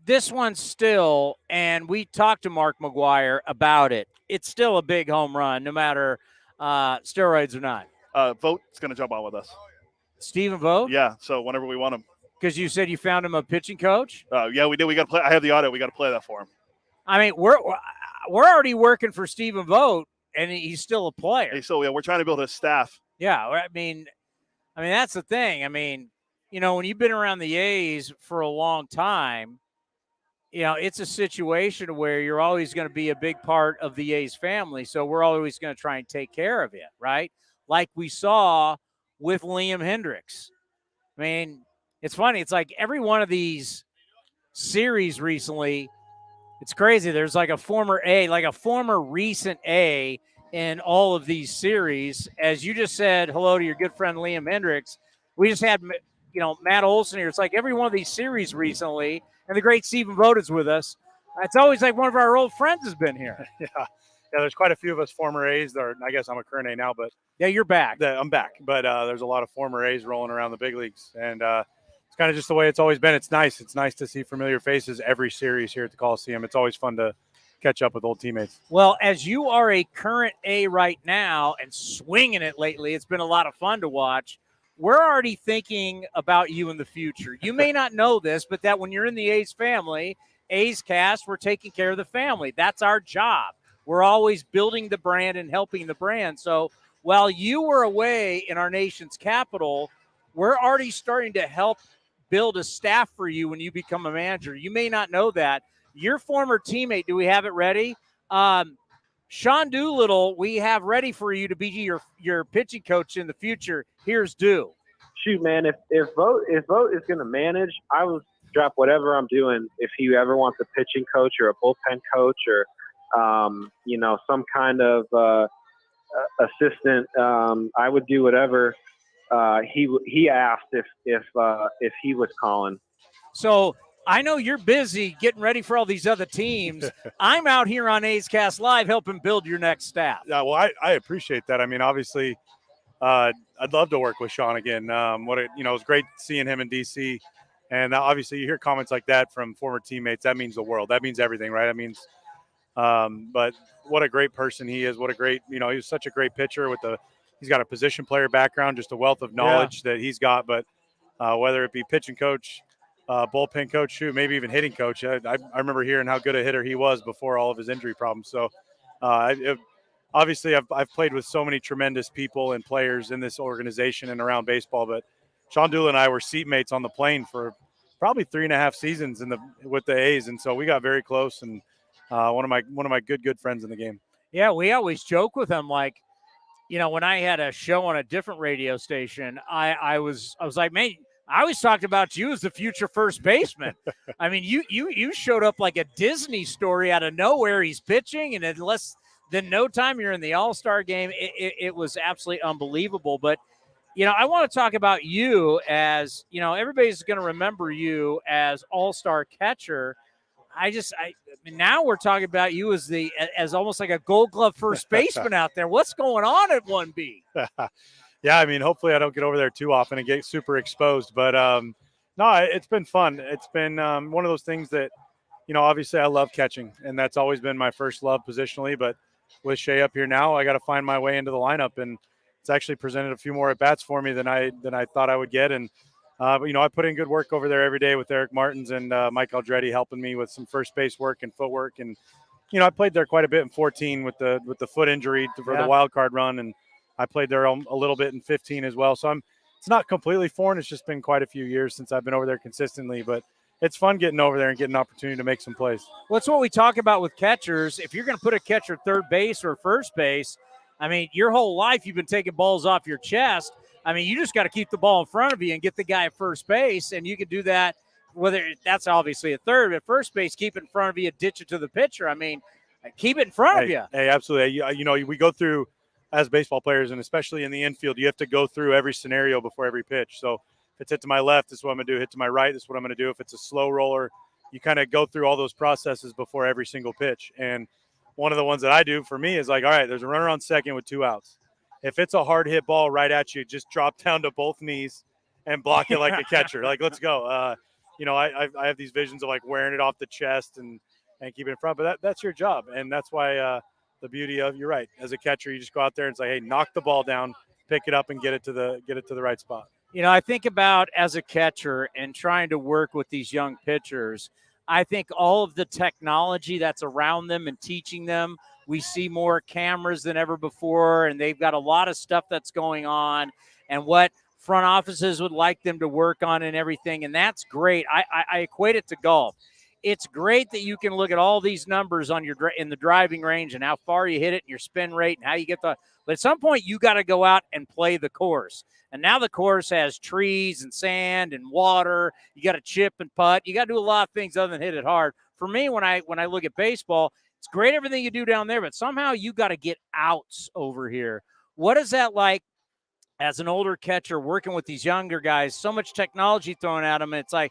this one's still, and we talked to Mark McGuire about it, it's still a big home run, no matter steroids or not. Vote's going to jump on with us. Stephen Vogt? Yeah, so whenever we want him. Because you said you found him a pitching coach? Yeah, we did. We got to play. I have the audio. We got to play that for him. I mean, we're already working for Stephen Vogt, and he's still a player. We're trying to build a staff. Yeah, I mean, that's the thing. I mean, you know, when you've been around the A's for a long time, you know, it's a situation where you're always going to be a big part of the A's family. So we're always going to try and take care of it, right? Like we saw with Liam Hendriks. I mean, it's funny. It's like every one of these series recently, it's crazy. There's like a former recent A in all of these series. As you just said, hello to your good friend Liam Hendriks. We just had, Matt Olson here. It's like every one of these series recently, and the great Stephen Vogt is with us. It's always like one of our old friends has been here. Yeah, there's quite a few of us former A's. I guess I'm a current A now, but yeah, you're back. I'm back, but there's a lot of former A's rolling around the big leagues, and it's kind of just the way it's always been. It's nice. It's nice to see familiar faces every series here at the Coliseum. It's always fun to catch up with old teammates. Well, as you are a current A right now and swinging it lately, it's been a lot of fun to watch. We're already thinking about you in the future. You may not know this, but that when you're in the A's family, A's Cast, we're taking care of the family. That's our job. We're always building the brand and helping the brand. So while you were away in our nation's capital, we're already starting to help build a staff for you when you become a manager. You may not know that. Your former teammate, do we have it ready? Sean Doolittle, we have ready for you to be your pitching coach in the future. Here's Do. Shoot, man, if Vogt is going to manage, I will drop whatever I'm doing. If he ever wants a pitching coach or a bullpen coach or some kind of assistant, I would do whatever he asked if he was calling. So I know you're busy getting ready for all these other teams. I'm out here on A's Cast Live helping build your next staff. Yeah, well, I appreciate that. I mean, obviously, I'd love to work with Sean again. It was great seeing him in DC, and obviously, you hear comments like that from former teammates. That means the world. That means everything, right? That means, but what a great person he is. What a great, he was such a great pitcher he's got a position player background, just a wealth of knowledge that he's got. But whether it be pitching coach, bullpen coach, shoot, maybe even hitting coach. I remember hearing how good a hitter he was before all of his injury problems. So obviously I've played with so many tremendous people and players in this organization and around baseball, but Sean Doolin and I were seatmates on the plane for probably 3.5 seasons with the A's. And so we got very close, and one of my good friends in the game. Yeah. We always joke with him, like, when I had a show on a different radio station, I was like, man, I always talked about you as the future first baseman. I mean, you showed up like a Disney story out of nowhere. He's pitching, and in less than no time, you're in the All-Star game. It was absolutely unbelievable. But, I want to talk about you as, everybody's going to remember you as All-Star catcher. Now we're talking about you as almost like a Gold Glove first baseman out there. What's going on at 1B? Yeah, I mean, hopefully I don't get over there too often and get super exposed. But, no, it's been fun. It's been one of those things that, obviously I love catching, and that's always been my first love positionally. But with Shea up here now, I got to find my way into the lineup, and it's actually presented a few more at-bats for me than I thought I would get. And, but, I put in good work over there every day with Eric Martins and Mike Aldretti helping me with some first base work and footwork. And, I played there quite a bit in 14 with the foot injury for the wild card run, and I played there a little bit in 15 as well. So it's not completely foreign. It's just been quite a few years since I've been over there consistently, but it's fun getting over there and getting an opportunity to make some plays. Well, that's what we talk about with catchers. If you're going to put a catcher third base or first base, I mean, your whole life you've been taking balls off your chest. I mean, you just got to keep the ball in front of you and get the guy at first base, and you can do that, whether that's obviously a third, but first base, keep it in front of you, ditch it to the pitcher. I mean, keep it in front of you. Hey, absolutely. We go through, as baseball players, and especially in the infield, you have to go through every scenario before every pitch. So if it's hit to my left, this is what I'm going to do. Hit to my right, this is what I'm going to do. If it's a slow roller, you kind of go through all those processes before every single pitch. And one of the ones that I do for me is like, all right, there's a runner on second with 2 outs. If it's a hard hit ball right at you, just drop down to both knees and block it like a catcher. Like, let's go. I have these visions of like wearing it off the chest and keep it in front, but that's your job. And that's why the beauty of, you're right, as a catcher, you just go out there and say, hey, knock the ball down, pick it up, and get it to the right spot. I think about as a catcher and trying to work with these young pitchers, I think all of the technology that's around them and teaching them, we see more cameras than ever before, and they've got a lot of stuff that's going on and what front offices would like them to work on and everything, and that's great. I equate it to golf. It's great that you can look at all these numbers on in the driving range and how far you hit it and your spin rate and how you get but at some point you got to go out and play the course. And now the course has trees and sand and water. You got to chip and putt. You got to do a lot of things other than hit it hard. For me, when I look at baseball, it's great everything you do down there, but somehow you got to get outs over here. What is that like as an older catcher working with these younger guys? So much technology thrown at them, and it's like,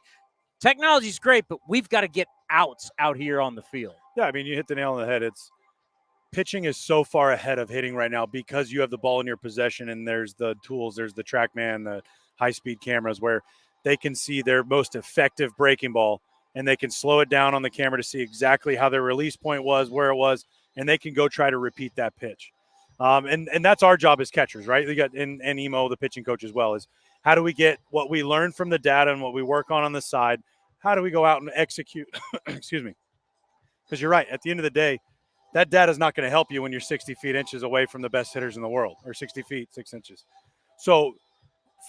technology's great, but we've got to get outs out here on the field. Yeah, I mean, you hit the nail on the head. Pitching is so far ahead of hitting right now because you have the ball in your possession, and there's the tools, there's the TrackMan, the high-speed cameras where they can see their most effective breaking ball, and they can slow it down on the camera to see exactly how their release point was, where it was, and they can go try to repeat that pitch. And that's our job as catchers, right? We got and Emo, the pitching coach as well, is how do we get what we learn from the data and what we work on the side? How do we go out and execute? Excuse me. Because you're right. At the end of the day, that data is not going to help you when you're 60 feet inches away from the best hitters in the world, or 60 feet, 6 inches. So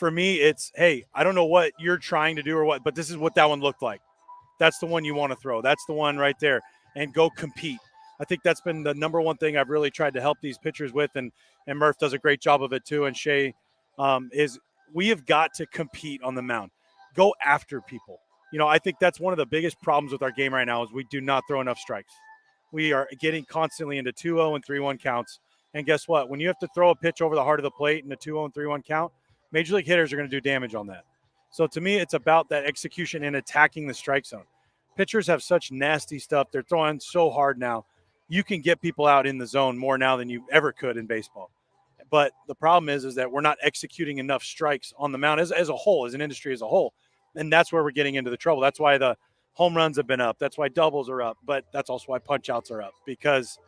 for me, it's, hey, I don't know what you're trying to do or what, but this is what that one looked like. That's the one you want to throw. That's the one right there. And go compete. I think that's been the number one thing I've really tried to help these pitchers with, and Murph does a great job of it too, and Shea, is we have got to compete on the mound. Go after people. I think that's one of the biggest problems with our game right now is we do not throw enough strikes. We are getting constantly into 2-0 and 3-1 counts. And guess what? When you have to throw a pitch over the heart of the plate in a 2-0 and 3-1 count, Major league hitters are going to do damage on that. So to me, it's about that execution and attacking the strike zone. Pitchers have such nasty stuff. They're throwing so hard now. You can get people out in the zone more now than you ever could in baseball. But the problem is that we're not executing enough strikes on the mound as a whole, as an industry as a whole. And that's where we're getting into the trouble. That's why the home runs have been up. That's why doubles are up. But that's also why punch outs are up, because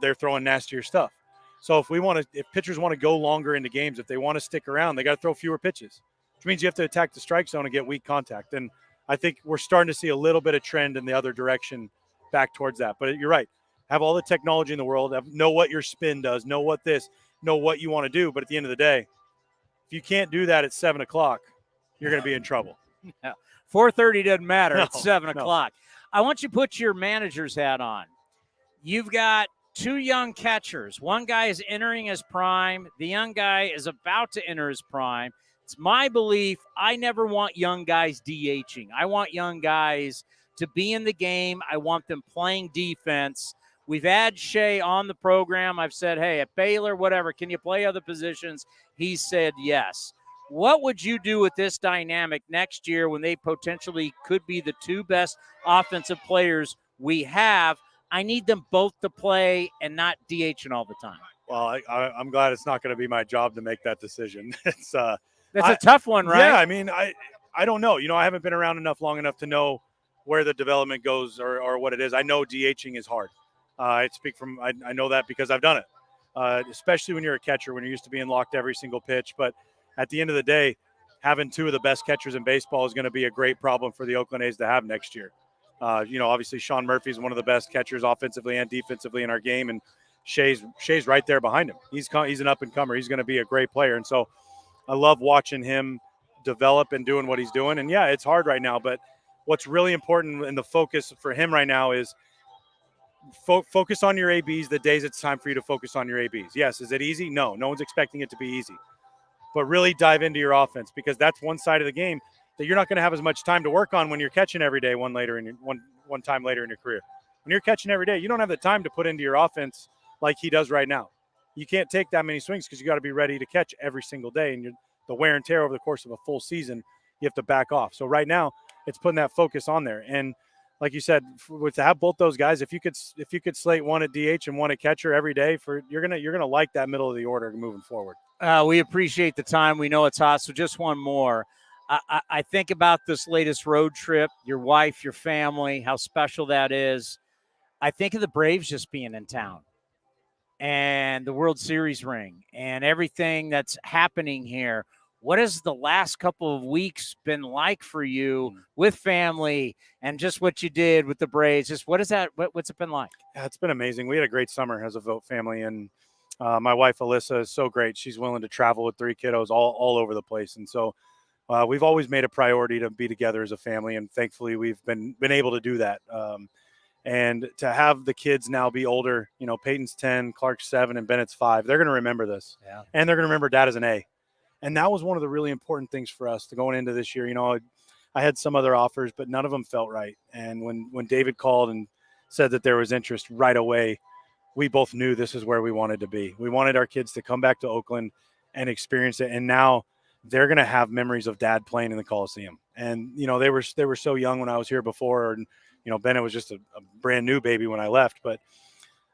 they're throwing nastier stuff. So if pitchers want to go longer into games, if they want to stick around, they got to throw fewer pitches, which means you have to attack the strike zone and get weak contact. And I think we're starting to see a little bit of trend in the other direction back towards that. But you're right. Have all the technology in the world, know what your spin does, know what you want to do. But at the end of the day, if you can't do that at 7 o'clock, you're going to be in trouble. Yeah. 4:30 doesn't matter. No, It's 7 o'clock. I want you to put your manager's hat on. You've got two young catchers. One guy is entering his prime. The young guy is about to enter his prime. It's my belief I never want young guys DHing. I want young guys to be in the game. I want them playing defense. We've had Shea on the program. I've said, hey, at Baylor, whatever, can you play other positions? He said yes. What would you do with this dynamic next year when they potentially could be the two best offensive players we have? I need them both to play and not DHing all the time. Well, I'm glad it's not going to be my job to make that decision. That's a tough one, right? Yeah, I mean, I don't know. I haven't been around long enough to know where the development goes or what it is. I know DHing is hard. I know that because I've done it, especially when you're a catcher, when you're used to being locked every single pitch. But at the end of the day, having two of the best catchers in baseball is going to be a great problem for the Oakland A's to have next year. Obviously Sean Murphy is one of the best catchers offensively and defensively in our game, and Shea's right there behind him. He's an up and comer. He's going to be a great player, and so I love watching him develop and doing what he's doing. And yeah, it's hard right now, but what's really important and the focus for him right now is focus on your ABs the days it's time for you to focus on your ABs. Yes, is it easy? No one's expecting it to be easy, but really dive into your offense, because that's one side of the game that you're not going to have as much time to work on when you're catching every day one time later in your career. When you're catching every day, you don't have the time to put into your offense like he does right now. You can't take that many swings because you got to be ready to catch every single day, and the wear and tear over the course of a full season, you have to back off. So right now it's putting that focus on there. And like you said, to have both those guys, if you could slate one at DH and one at catcher every day, you're gonna like that middle of the order moving forward. We appreciate the time. We know it's hot, so just one more. I think about this latest road trip, your wife, your family, how special that is. I think of the Braves just being in town and the World Series ring and everything that's happening here. What has the last couple of weeks been like for you with family and just what you did with the Braves? Just what's it been like? Yeah, it's been amazing. We had a great summer as a Vogt family, and my wife, Alyssa, is so great. She's willing to travel with three kiddos all over the place. And so we've always made a priority to be together as a family, and thankfully we've been able to do that. And to have the kids now be older, Peyton's 10, Clark's 7, and Bennett's 5, they're going to remember this. Yeah. And they're going to remember Dad as an A. And that was one of the really important things for us going into this year. I had some other offers, but none of them felt right. And when David called and said that there was interest right away, we both knew this is where we wanted to be. We wanted our kids to come back to Oakland and experience it. And now they're going to have memories of Dad playing in the Coliseum. And, they were so young when I was here before. And, Bennett was just a brand new baby when I left. But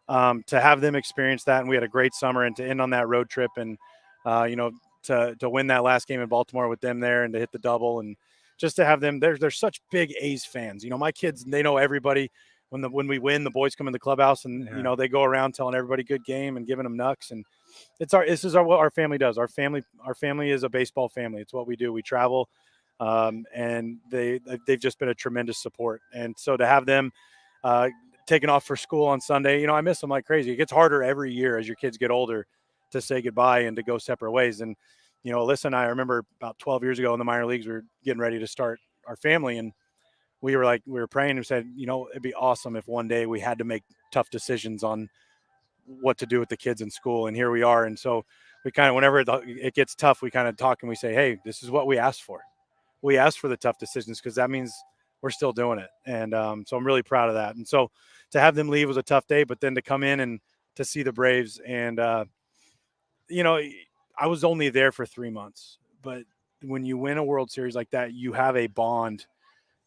to have them experience that, and we had a great summer, and to end on that road trip and, to win that last game in Baltimore with them there and to hit the double, and just to have them, they're such big A's fans. My kids, they know everybody. When we win, the boys come in the clubhouse and, they go around telling everybody good game and giving them nucks. And this is what our family does. Our family is a baseball family. It's what we do. We travel, and they've just been a tremendous support. And so to have them taking off for school on Sunday, I miss them like crazy. It gets harder every year as your kids get older to say goodbye and to go separate ways. And, Alyssa and I remember about 12 years ago in the minor leagues, we were getting ready to start our family. And we were praying and said, it'd be awesome if one day we had to make tough decisions on what to do with the kids in school. And here we are. And so we kind of, whenever it gets tough, we kind of talk and we say, hey, this is what we asked for. We asked for the tough decisions because that means we're still doing it. And so I'm really proud of that. And so to have them leave was a tough day, but then to come in and to see the Braves and, I was only there for 3 months, but when you win a World Series like that, you have a bond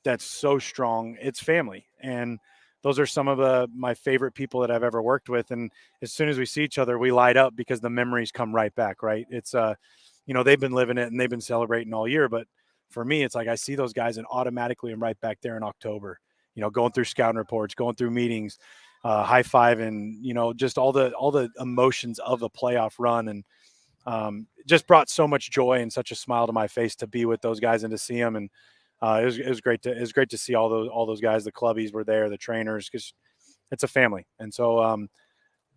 that's so strong. It's family. And those are some of my favorite people that I've ever worked with. And as soon as we see each other, we light up because the memories come right back, right? It's, they've been living it and they've been celebrating all year. But for me, it's like I see those guys and automatically I'm right back there in October, going through scouting reports, going through meetings, high-fiving, just all the emotions of a playoff run. And just brought so much joy and such a smile to my face to be with those guys and to see them. And it was great to see all those guys. The clubbies were there, the trainers, because it's a family. And so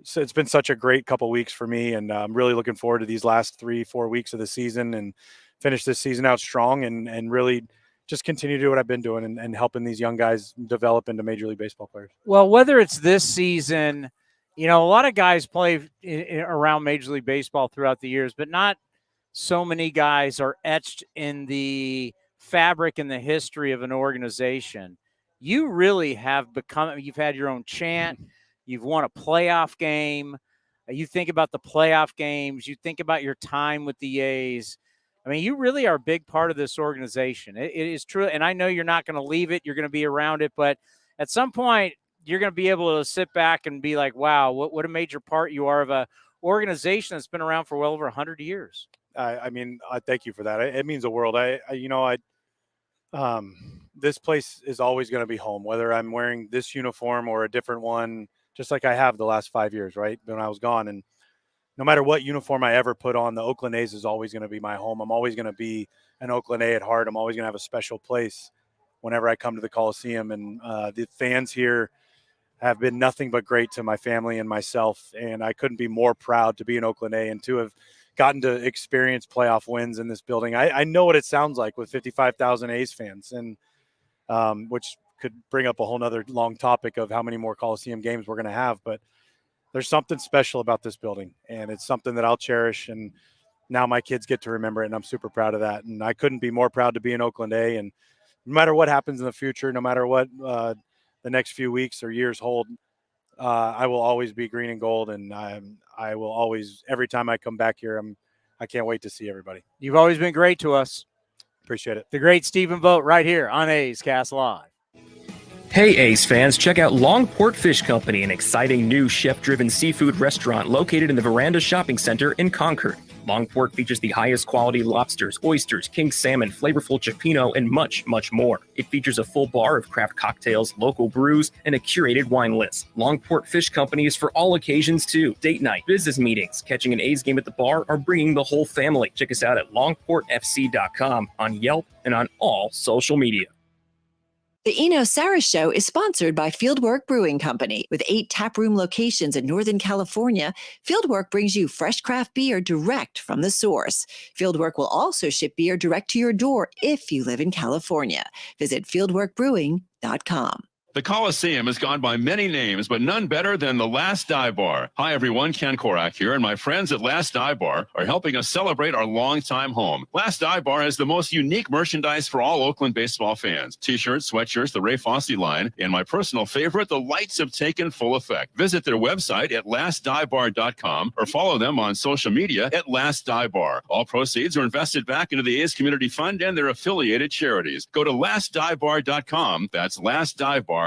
it's been such a great couple weeks for me, and I'm really looking forward to these last 3-4 weeks of the season and finish this season out strong and really just continue to do what I've been doing and helping these young guys develop into Major League Baseball players. Well, whether it's this season, a lot of guys play around Major League Baseball throughout the years, but not so many guys are etched in the fabric and the history of an organization. You really have you've had your own chant. You've won a playoff game. You think about the playoff games. You think about your time with the A's. I mean, you really are a big part of this organization. It is true. And I know you're not going to leave it. You're going to be around it. But at some point, you're going to be able to sit back and be like, wow, what a major part you are of a organization that's been around for well over 100 years. I thank you for that. It means the world. This place is always going to be home, whether I'm wearing this uniform or a different one, just like I have the last 5 years, right? When I was gone. And no matter what uniform I ever put on, the Oakland A's is always going to be my home. I'm always going to be an Oakland A at heart. I'm always going to have a special place whenever I come to the Coliseum. And the fans here have been nothing but great to my family and myself. And I couldn't be more proud to be an Oakland A and to have gotten to experience playoff wins in this building. I know what it sounds like with 55,000 A's fans, and which could bring up a whole nother long topic of how many more Coliseum games we're going to have. But there's something special about this building, and it's something that I'll cherish. And now my kids get to remember it, and I'm super proud of that. And I couldn't be more proud to be an Oakland A. And no matter what happens in the future, no matter what the next few weeks or years hold, I will always be green and gold. And I will always, every time I come back here, I can't wait to see everybody. You've always been great to us. Appreciate it. The great Stephen Vogt right here on A's Cast Live. Hey A's fans, check out Longport Fish Company, an exciting new chef-driven seafood restaurant located in the Veranda Shopping Center in Concord. Longport features the highest quality lobsters, oysters, king salmon, flavorful cioppino, and much, much more. It features a full bar of craft cocktails, local brews, and a curated wine list. Longport Fish Company is for all occasions too. Date night, business meetings, catching an A's game at the bar, or bringing the whole family. Check us out at longportfc.com, on Yelp, and on all social media. The Eno Saris Show is sponsored by Fieldwork Brewing Company. With 8 taproom locations in Northern California, Fieldwork brings you fresh craft beer direct from the source. Fieldwork will also ship beer direct to your door if you live in California. Visit fieldworkbrewing.com. The Coliseum has gone by many names, but none better than the Last Dive Bar. Hi, everyone. Ken Korak here, and my friends at Last Dive Bar are helping us celebrate our longtime home. Last Dive Bar has the most unique merchandise for all Oakland baseball fans. T-shirts, sweatshirts, the Ray Fosse line, and my personal favorite, the lights have taken full effect. Visit their website at lastdivebar.com or follow them on social media at Last Dive Bar. All proceeds are invested back into the A's Community Fund and their affiliated charities. Go to lastdivebar.com. That's lastdivebar.com.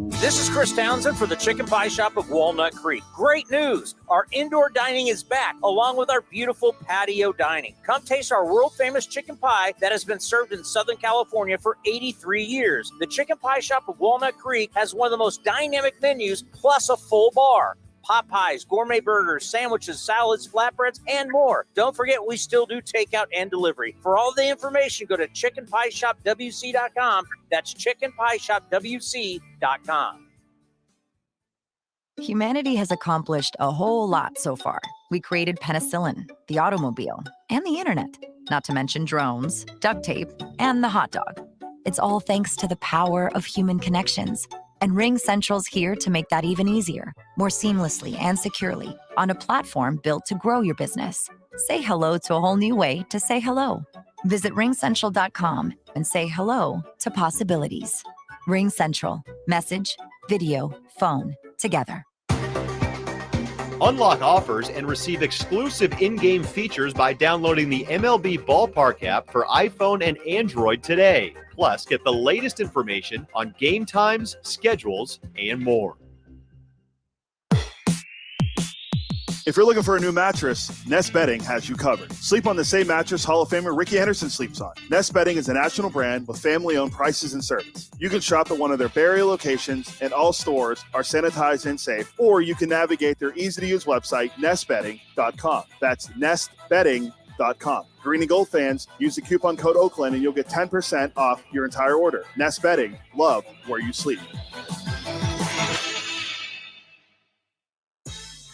This is Chris Townsend for the Chicken Pie Shop of Walnut Creek. Great news! Our indoor dining is back, along with our beautiful patio dining. Come taste our world-famous chicken pie that has been served in Southern California for 83 years. The Chicken Pie Shop of Walnut Creek has one of the most dynamic menus, plus a full bar. Pot pies, gourmet burgers, sandwiches, salads, flatbreads, and more. Don't forget, we still do takeout and delivery. For all the information, go to chickenpieshopwc.com. That's chickenpieshopwc.com. Humanity has accomplished a whole lot so far. We created penicillin, the automobile, and the internet, not to mention drones, duct tape, and the hot dog. It's all thanks to the power of human connections. And Ring Central's here to make that even easier, more seamlessly and securely, on a platform built to grow your business. Say hello to a whole new way to say hello. Visit ringcentral.com and say hello to possibilities. Ring Central. Message, video, phone, together. Unlock offers and receive exclusive in-game features by downloading the MLB Ballpark app for iPhone and Android today. Plus, get the latest information on game times, schedules, and more. If you're looking for a new mattress, Nest Bedding has you covered. Sleep on the same mattress Hall of Famer Ricky Henderson sleeps on. Nest Bedding is a national brand with family-owned prices and service. You can shop at one of their Barrier locations, and all stores are sanitized and safe, or you can navigate their easy-to-use website, nestbedding.com. That's nestbedding.com. Green and Gold fans, use the coupon code Oakland, and you'll get 10% off your entire order. Nest Bedding, love where you sleep.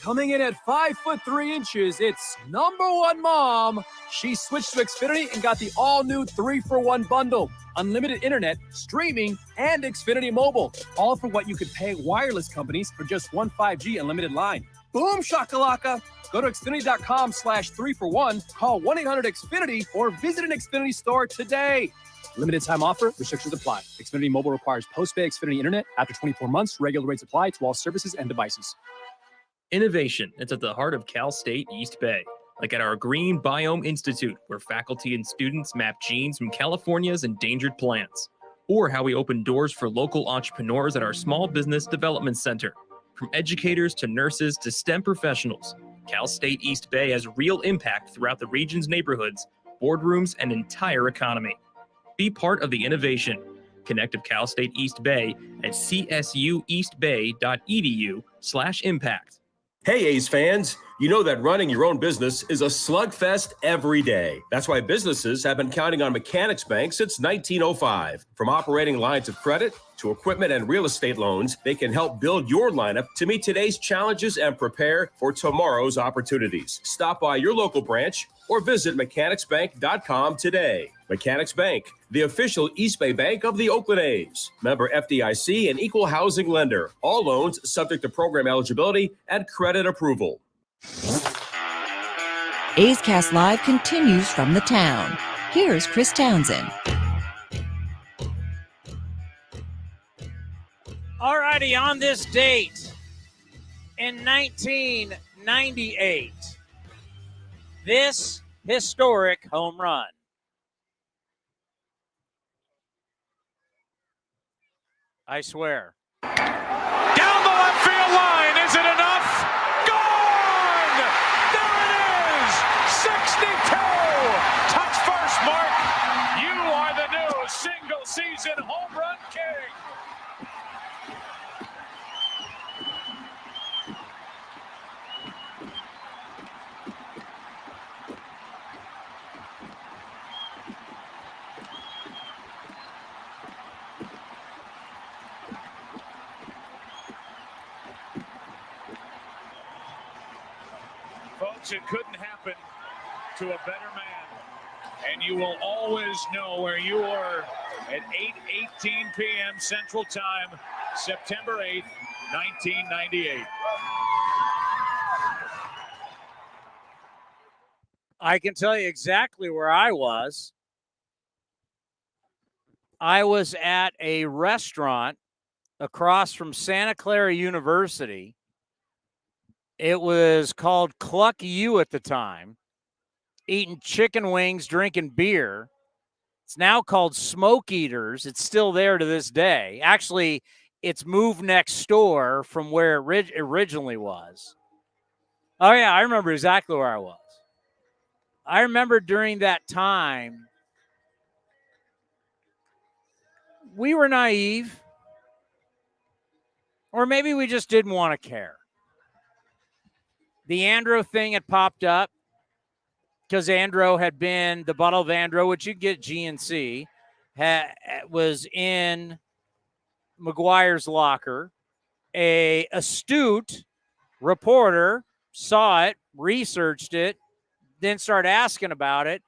Coming in at 5'3", it's #1 mom. She switched to Xfinity and got the all-new 3-for-1 bundle. Unlimited internet, streaming, and Xfinity Mobile. All for what you could pay wireless companies for just one 5G unlimited line. Boom shakalaka! Go to Xfinity.com/3-for-1, call 1-800-XFINITY, or visit an Xfinity store today. Limited time offer, restrictions apply. Xfinity Mobile requires post-pay Xfinity internet. After 24 months, regular rates apply to all services and devices. Innovation is at the heart of Cal State East Bay, like at our Green Biome Institute, where faculty and students map genes from California's endangered plants, or how we open doors for local entrepreneurs at our Small Business Development Center. From educators to nurses to STEM professionals, Cal State East Bay has real impact throughout the region's neighborhoods, boardrooms, and entire economy. Be part of the innovation. Connect with Cal State East Bay at csueastbay.edu/impact. Hey, A's fans, you know that running your own business is a slugfest every day. That's why businesses have been counting on Mechanics Bank since 1905. From operating lines of credit to equipment and real estate loans, they can help build your lineup to meet today's challenges and prepare for tomorrow's opportunities. Stop by your local branch or visit mechanicsbank.com today. Mechanics Bank, the official East Bay Bank of the Oakland A's. Member FDIC and equal housing lender. All loans subject to program eligibility and credit approval. A's Cast Live continues from the town. Here's Chris Townsend. All righty, on this date in 1998, this historic home run. I swear. Down the left field line, is it enough? Gone! There it is! 62! Touch first, Mark. You are the new single-season home run king. Folks, it couldn't happen to a better man. And you will always know where you were at 8:18 p.m. Central Time, September 8th, 1998. I can tell you exactly where I was. I was at a restaurant across from Santa Clara University. It was called Cluck U at the time, eating chicken wings, drinking beer. It's now called Smoke Eaters. It's still there to this day. Actually, it's moved next door from where it originally was. Oh, yeah, I remember exactly where I was. I remember during that time, we were naive, or maybe we just didn't want to care. The Andro thing had popped up because Andro had been, the bottle of Andro, which you get GNC, was in McGuire's locker. A astute reporter saw it, researched it, then started asking about it,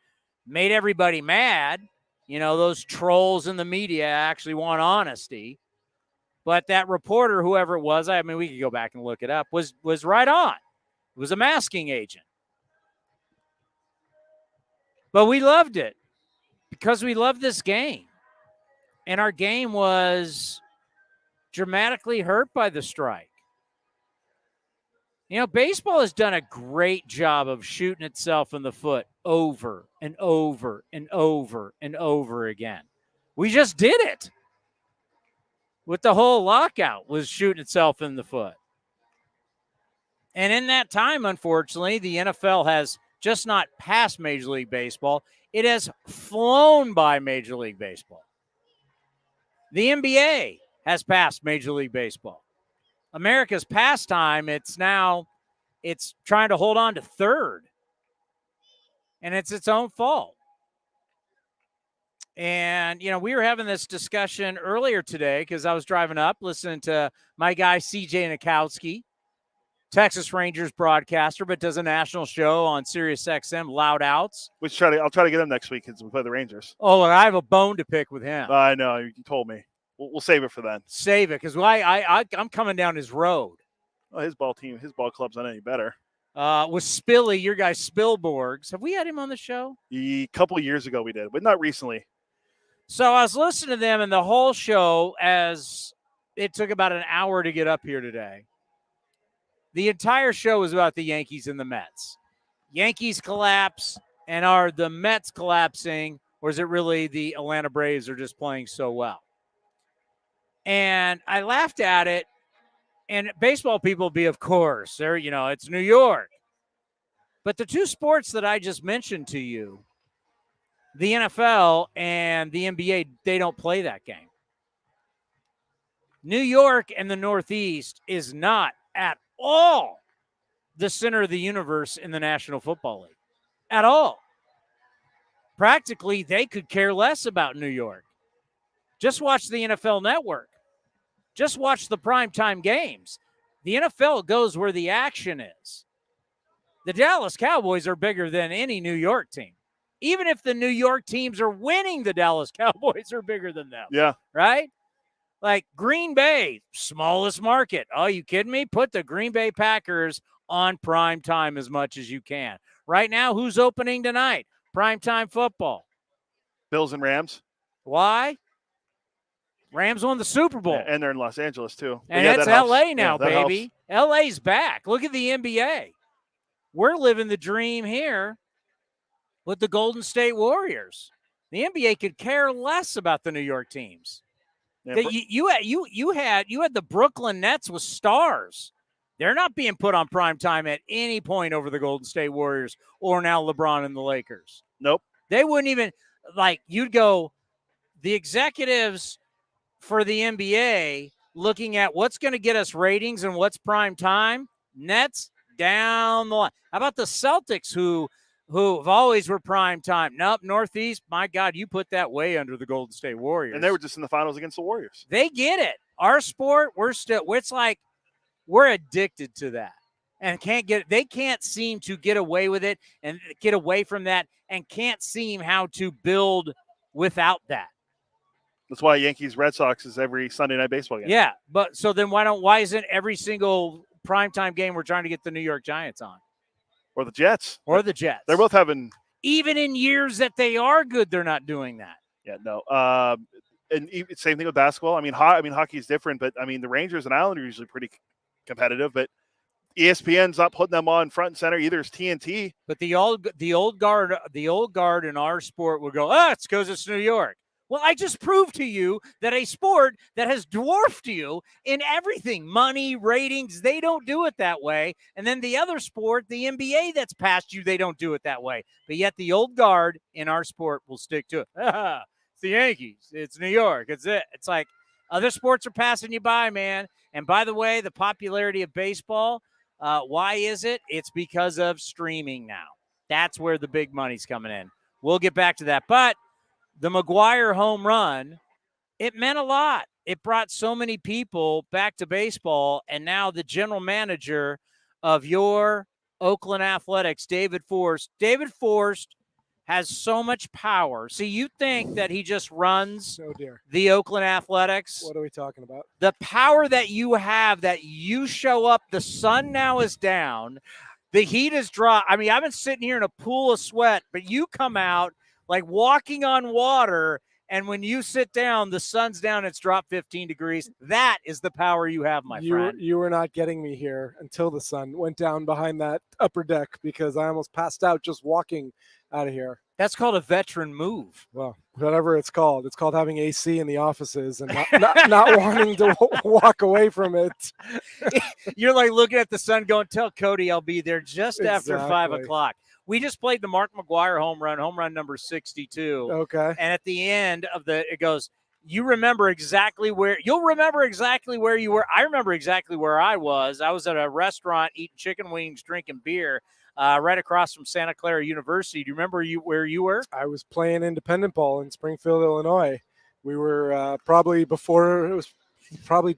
made everybody mad. You know, those trolls in the media actually want honesty. But that reporter, whoever it was, I mean, we could go back and look it up, was right on. It was a masking agent. But we loved it because we loved this game. And our game was dramatically hurt by the strike. You know, baseball has done a great job of shooting itself in the foot over and over and over and over again. We just did it with the whole lockout, was shooting itself in the foot. And in that time, unfortunately, the NFL has just not passed Major League Baseball. It has flown by Major League Baseball. The NBA has passed Major League Baseball. America's pastime, it's trying to hold on to third. And it's its own fault. And, you know, we were having this discussion earlier today because I was driving up listening to my guy, CJ Nikowski, Texas Rangers broadcaster, but does a national show on Sirius XM, Loud Outs. I'll try to get him next week as we play the Rangers. Oh, and I have a bone to pick with him. I know. You told me. We'll save it for then. Save it because I'm coming down his road. Oh, his ball club's not any better. With Spilly, your guy Spilborgs. Have we had him on the show? A couple of years ago we did, but not recently. So I was listening to them and the whole show, as it took about an hour to get up here today. The entire show was about the Yankees and the Mets. Yankees collapse, and are the Mets collapsing, or is it really the Atlanta Braves are just playing so well? And I laughed at it. And baseball people be, of course, they're, you know, it's New York. But the two sports that I just mentioned to you, the NFL and the NBA, they don't play that game. New York and the Northeast is not at all the center of the universe in the National Football League. At all. Practically, they could care less about New York. Just watch the NFL Network. Just watch the primetime games. The NFL goes where the action is. The Dallas Cowboys are bigger than any New York team. Even if the New York teams are winning, the Dallas Cowboys are bigger than them. Yeah. Right? Like Green Bay, smallest market. Oh, you kidding me? Put the Green Bay Packers on prime time as much as you can. Right now, who's opening tonight? Primetime football. Bills and Rams. Why? Rams won the Super Bowl. And they're in Los Angeles, too. And it's L.A. now, baby. L.A.'s back. Look at the NBA. We're living the dream here with the Golden State Warriors. The NBA could care less about the New York teams. Yeah, You had the Brooklyn Nets with stars. They're not being put on prime time at any point over the Golden State Warriors or now LeBron and the Lakers. Nope. They wouldn't even, you'd go, the executives for the NBA looking at what's going to get us ratings and what's prime time, Nets down the line. How about the Celtics who have always were prime time? Nope, Northeast, my God, you put that way under the Golden State Warriors. And they were just in the finals against the Warriors. They get it. Our sport, it's like we're addicted to that. And they can't seem to get away with it and get away from that and can't seem how to build without that. That's why Yankees Red Sox is every Sunday night baseball game. Yeah, but so then why isn't every single primetime game we're trying to get the New York Giants on? Or the Jets. They're both having. Even in years that they are good, they're not doing that. Yeah, no. And same thing with basketball. I mean, hockey is different, but I mean, the Rangers and Islanders are usually pretty competitive, but ESPN's not putting them on front and center either. It's TNT. But the old guard in our sport will go, it's because it's New York. Well, I just proved to you that a sport that has dwarfed you in everything, money, ratings, they don't do it that way. And then the other sport, the NBA that's past you, they don't do it that way. But yet the old guard in our sport will stick to it. It's the Yankees. It's New York. It's it. It's like other sports are passing you by, man. And by the way, the popularity of baseball, why is it? It's because of streaming now. That's where the big money's coming in. We'll get back to that. But the McGuire home run, it meant a lot. It brought so many people back to baseball, and now the general manager of your Oakland Athletics, David Forst. David Forst has so much power. See, you think that he just runs the Oakland Athletics. What are we talking about? The power that you have, that you show up, the sun now is down, the heat is dry. I mean, I've been sitting here in a pool of sweat, but you come out like walking on water, And when you sit down, the sun's down, it's dropped 15 degrees. That is the power you have, my friend. You were not getting me here until the sun went down behind that upper deck, because I almost passed out just walking out of here. That's called a veteran move. Well, whatever it's called having AC in the offices and not wanting to walk away from it. You're like looking at the sun going, tell Cody I'll be there just after 5 o'clock. We just played the Mark McGwire home run number 62. Okay. And at the end of it goes, you'll remember exactly where you were. I remember exactly where I was. I was at a restaurant eating chicken wings, drinking beer, right across from Santa Clara University. Do you remember where you were? I was playing independent ball in Springfield, Illinois. We were probably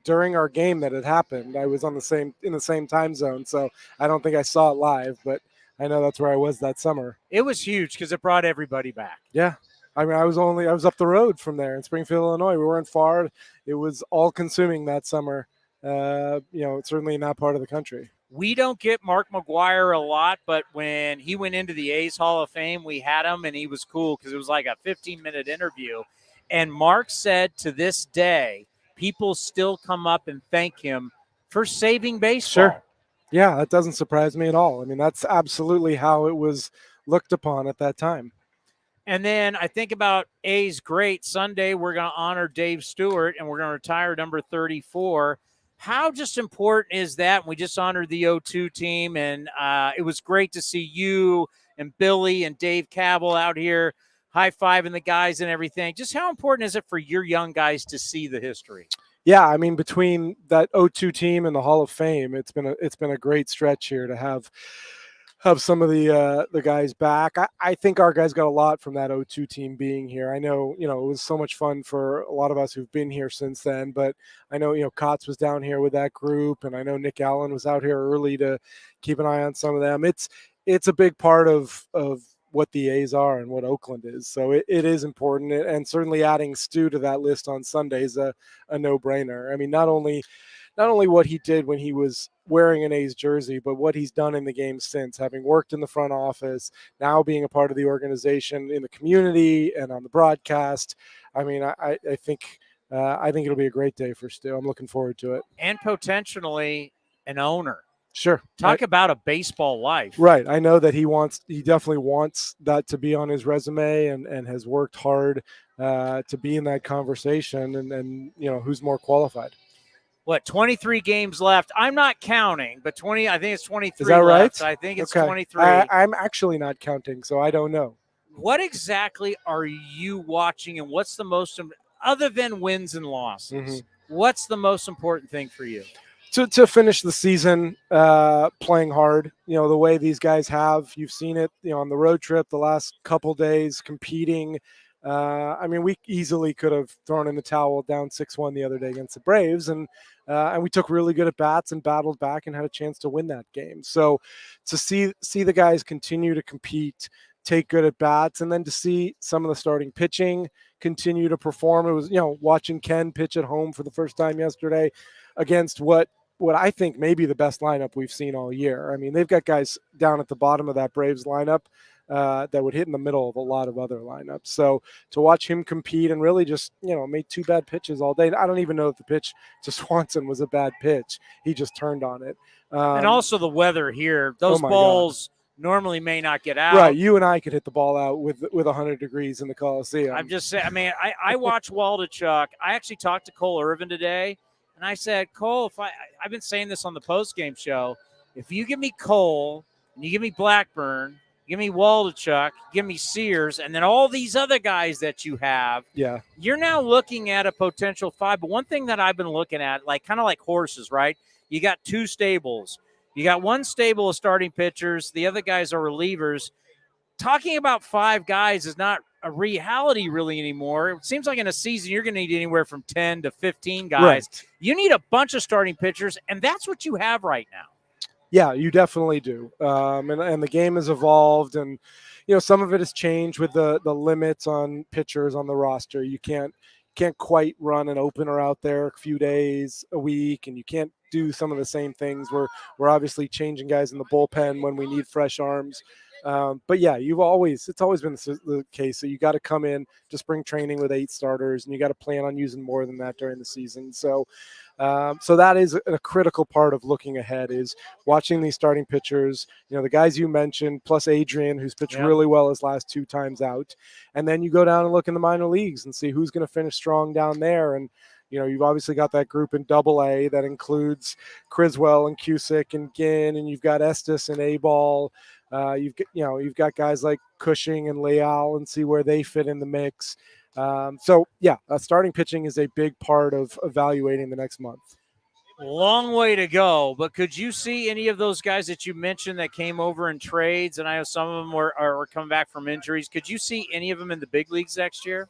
during our game that it happened. I was in the same time zone, so I don't think I saw it live, but I know that's where I was that summer. It was huge because it brought everybody back. Yeah. I mean, I was up the road from there in Springfield, Illinois. We weren't far. It was all consuming that summer, certainly in that part of the country. We don't get Mark McGwire a lot, but when he went into the A's Hall of Fame, we had him, and he was cool because it was like a 15-minute interview. And Mark said to this day, people still come up and thank him for saving baseball. Sure. Yeah, that doesn't surprise me at all. I mean, that's absolutely how it was looked upon at that time. And then I think about A's great Sunday. We're going to honor Dave Stewart, and we're going to retire number 34. How just important is that? We just honored the 0-2 team, and it was great to see you and Billy and Dave Cabell out here high-fiving the guys and everything. Just how important is it for your young guys to see the history? Yeah, I mean, between that 0-2 team and the Hall of Fame, it's been a great stretch here to have some of the guys back. I think our guys got a lot from that 0-2 team being here. I know, it was so much fun for a lot of us who've been here since then, but I know, Kotz was down here with that group, and I know Nick Allen was out here early to keep an eye on some of them. It's a big part of what the A's are and what Oakland is. So it is important, and certainly adding Stu to that list on Sunday is a no-brainer. I mean, not only what he did when he was wearing an A's jersey, but what he's done in the game since, having worked in the front office, now being a part of the organization in the community and on the broadcast. I mean, I think it'll be a great day for Stu. I'm looking forward to it. And potentially an owner. Sure. Talk about a baseball life. Right. I know that he definitely wants that to be on his resume, and has worked hard to be in that conversation, and who's more qualified. What, 23 games left? I'm not counting, but I think it's 23 Is that left. right? I think it's okay. 23. I'm actually not counting, so I don't know. What exactly are you watching, and what's the most, other than wins and losses, what's the most important thing for you? To finish the season playing hard, the way these guys have. You've seen it, on the road trip the last couple days, competing. I mean, we easily could have thrown in the towel down 6-1 the other day against the Braves, and we took really good at bats and battled back and had a chance to win that game. So to see the guys continue to compete, take good at bats, and then to see some of the starting pitching continue to perform. It was, watching Ken pitch at home for the first time yesterday against what I think may be the best lineup we've seen all year. I mean, they've got guys down at the bottom of that Braves lineup that would hit in the middle of a lot of other lineups. So to watch him compete and really just, made 2 bad pitches all day. I don't even know if the pitch to Swanson was a bad pitch. He just turned on it. And also the weather here. Those balls normally may not get out. Right. You and I could hit the ball out with 100 degrees in the Coliseum. I'm just saying, I mean, I watch Waldichuk. I actually talked to Cole Irvin today, and I said, Cole, I've been saying this on the postgame show, if you give me Cole and you give me Blackburn, give me Waldichuk, give me Sears, and then all these other guys that you have, you're now looking at a potential 5. But one thing that I've been looking at, kind of like horses, right? You got 2 stables. You got 1 stable of starting pitchers. The other guys are relievers. Talking about 5 guys is not a reality really anymore. It seems like in a season you're going to need anywhere from 10 to 15 guys. Right. You need a bunch of starting pitchers, and that's what you have right now. Yeah, you definitely do. And the game has evolved, and some of it has changed with the limits on pitchers on the roster. You can't quite run an opener out there a few days a week, and you can't do some of the same things. We're obviously changing guys in the bullpen when we need fresh arms. But yeah, it's always been the case that you got to come in to spring training with 8 starters, and you got to plan on using more than that during the season. So that is a critical part of looking ahead, is watching these starting pitchers, the guys you mentioned, plus Adrian, who's pitched really well his last 2 times out. And then you go down and look in the minor leagues and see who's going to finish strong down there. And, you've obviously got that group in Double-A that includes Criswell and Cusick and Ginn, and you've got Estes and A-Ball. You've got guys like Cushing and Leal, and see where they fit in the mix. Starting pitching is a big part of evaluating the next month. Long way to go, but could you see any of those guys that you mentioned that came over in trades, and I know some of them are coming back from injuries, could you see any of them in the big leagues next year?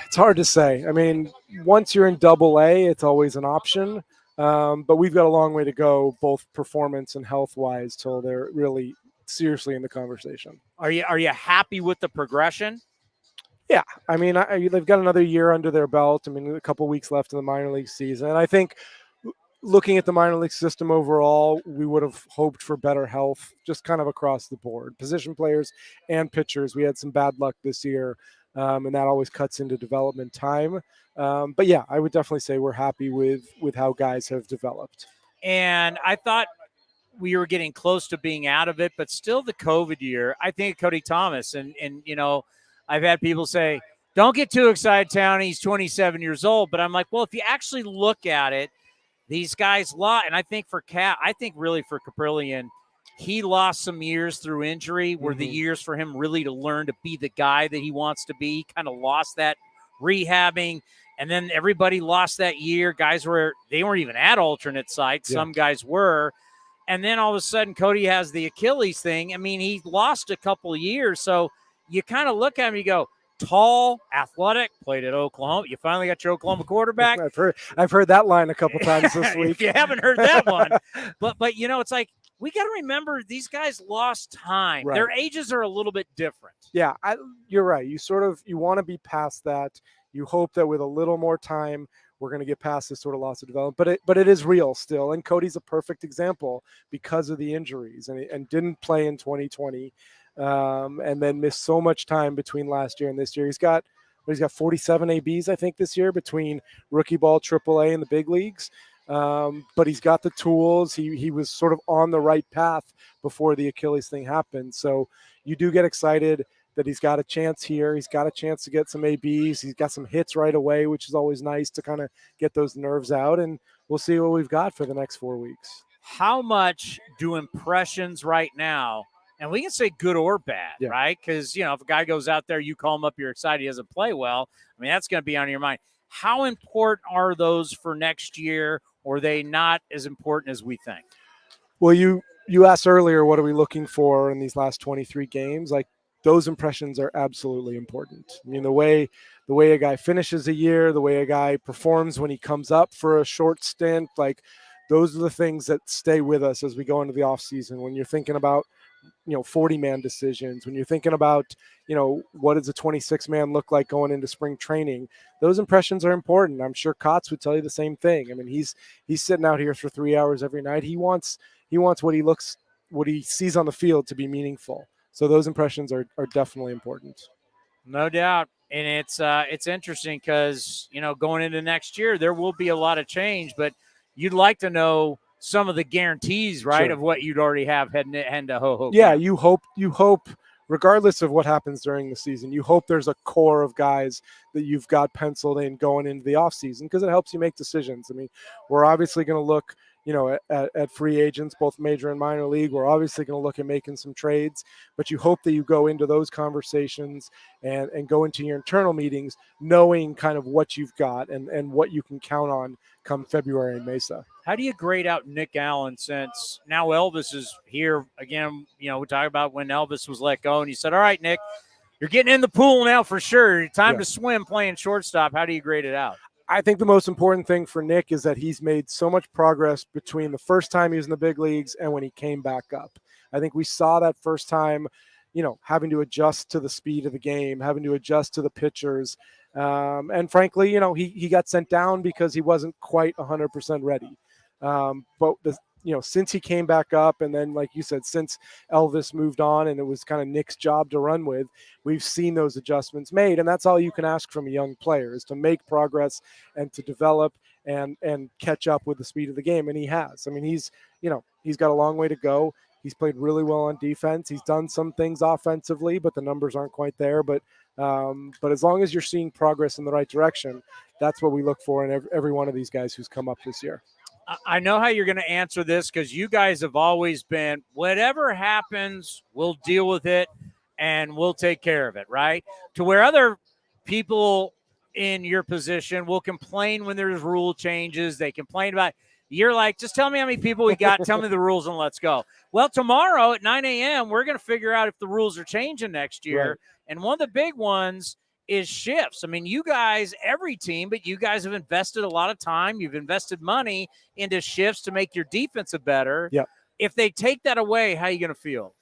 It's hard to say. I mean, once you're in Double-A, it's always an option, but we've got a long way to go, both performance and health-wise, till they're really seriously in the conversation. Are you happy with the progression? Yeah, I mean, they've got another year under their belt. I mean, a couple weeks left in the minor league season. And I think looking at the minor league system overall, we would have hoped for better health just kind of across the board. Position players and pitchers, we had some bad luck this year, and that always cuts into development time. But yeah, I would definitely say we're happy with how guys have developed. And I thought we were getting close to being out of it, but still the COVID year, I think of Cody Thomas, and I've had people say, don't get too excited, Townie. He's 27 years old. But I'm like, well, if you actually look at it, these guys lost. And I think really for Caprillion, he lost some years through injury, were the years for him really to learn to be the guy that he wants to be. He kind of lost that rehabbing. And then everybody lost that year. Guys weren't even at alternate sites. Yeah. Some guys were. And then all of a sudden, Cody has the Achilles thing. I mean, he lost a couple of years. So you kind of look at him, you go, tall, athletic, played at Oklahoma. You finally got your Oklahoma quarterback. I've heard that line a couple times this week. If you haven't heard that one. But it's like, we got to remember these guys lost time. Right. Their ages are a little bit different. Yeah, you're right. You want to be past that. You hope that with a little more time, we're going to get past this sort of loss of development. But it is real still. And Cody's a perfect example because of the injuries and didn't play in 2020. And then missed so much time between last year and this year. He's got 47 ABs, I think, this year between rookie ball, AAA, and the big leagues. But he's got the tools. He was sort of on the right path before the Achilles thing happened. So you do get excited that he's got a chance here. He's got a chance to get some ABs. He's got some hits right away, which is always nice to kind of get those nerves out. And we'll see what we've got for the next 4 weeks. How much do impressions right now, and we can say good or bad, right? Because, if a guy goes out there, you call him up, you're excited he doesn't play well. I mean, that's going to be on your mind. How important are those for next year, or are they not as important as we think? Well, you asked earlier, what are we looking for in these last 23 games? Like, those impressions are absolutely important. I mean, the way a guy finishes a year, the way a guy performs when he comes up for a short stint, like those are the things that stay with us as we go into the offseason. When you're thinking about 40-man decisions, when you're thinking about, what does a 26-man look like going into spring training, those impressions are important. I'm sure Kotz would tell you the same thing. I mean, he's sitting out here for 3 hours every night. He wants what he sees on the field to be meaningful. So those impressions are definitely important. No doubt. And it's interesting because, going into next year, there will be a lot of change, but you'd like to know some of the guarantees, right, of what you'd already have heading to ho-ho. Yeah, you hope, regardless of what happens during the season, you hope there's a core of guys that you've got penciled in going into the offseason because it helps you make decisions. I mean, we're obviously going to look, at free agents, both major and minor league. We're obviously going to look at making some trades, but you hope that you go into those conversations and go into your internal meetings knowing kind of what you've got and what you can count on come February in Mesa. How do you grade out Nick Allen since now Elvis is here again? We talk about when Elvis was let go and you said, all right, Nick, you're getting in the pool now for sure. Time to swim playing shortstop. How do you grade it out? I think the most important thing for Nick is that he's made so much progress between the first time he was in the big leagues and when he came back up. I think we saw that first time, having to adjust to the speed of the game, having to adjust to the pitchers. And frankly, he got sent down because he wasn't quite 100% ready. But since he came back up, and then like you said, since Elvis moved on and it was kind of Nick's job to run with, we've seen those adjustments made, and that's all you can ask from a young player, is to make progress and to develop and catch up with the speed of the game, and he has. I mean, he's got a long way to go. He's played really well on defense. He's done some things offensively, but the numbers aren't quite there. But as long as you're seeing progress in the right direction, that's what we look for in every one of these guys who's come up this year. I know how you're going to answer this, because you guys have always been, whatever happens, we'll deal with it and we'll take care of it, right? To where other people in your position will complain when there's rule changes. They complain about, you're like, just tell me how many people we got, tell me the rules, and let's go. Well, tomorrow at 9 a.m., we're going to figure out if the rules are changing next year. Right. And one of the big ones is shifts. I mean, you guys, every team, but you guys have invested a lot of time. You've invested money into shifts to make your defensive better. Yep. If they take that away, how are you going to feel?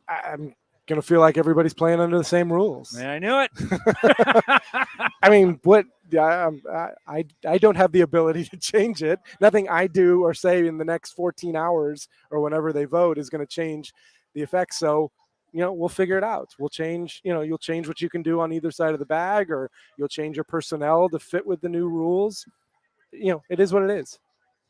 I'm going to feel like everybody's playing under the same rules. Yeah, I knew it. I mean, I don't have the ability to change it. Nothing I do or say in the next 14 hours or whenever they vote is going to change the effects. So, we'll figure it out. We'll change, you'll change what you can do on either side of the bag, or you'll change your personnel to fit with the new rules. It is what it is.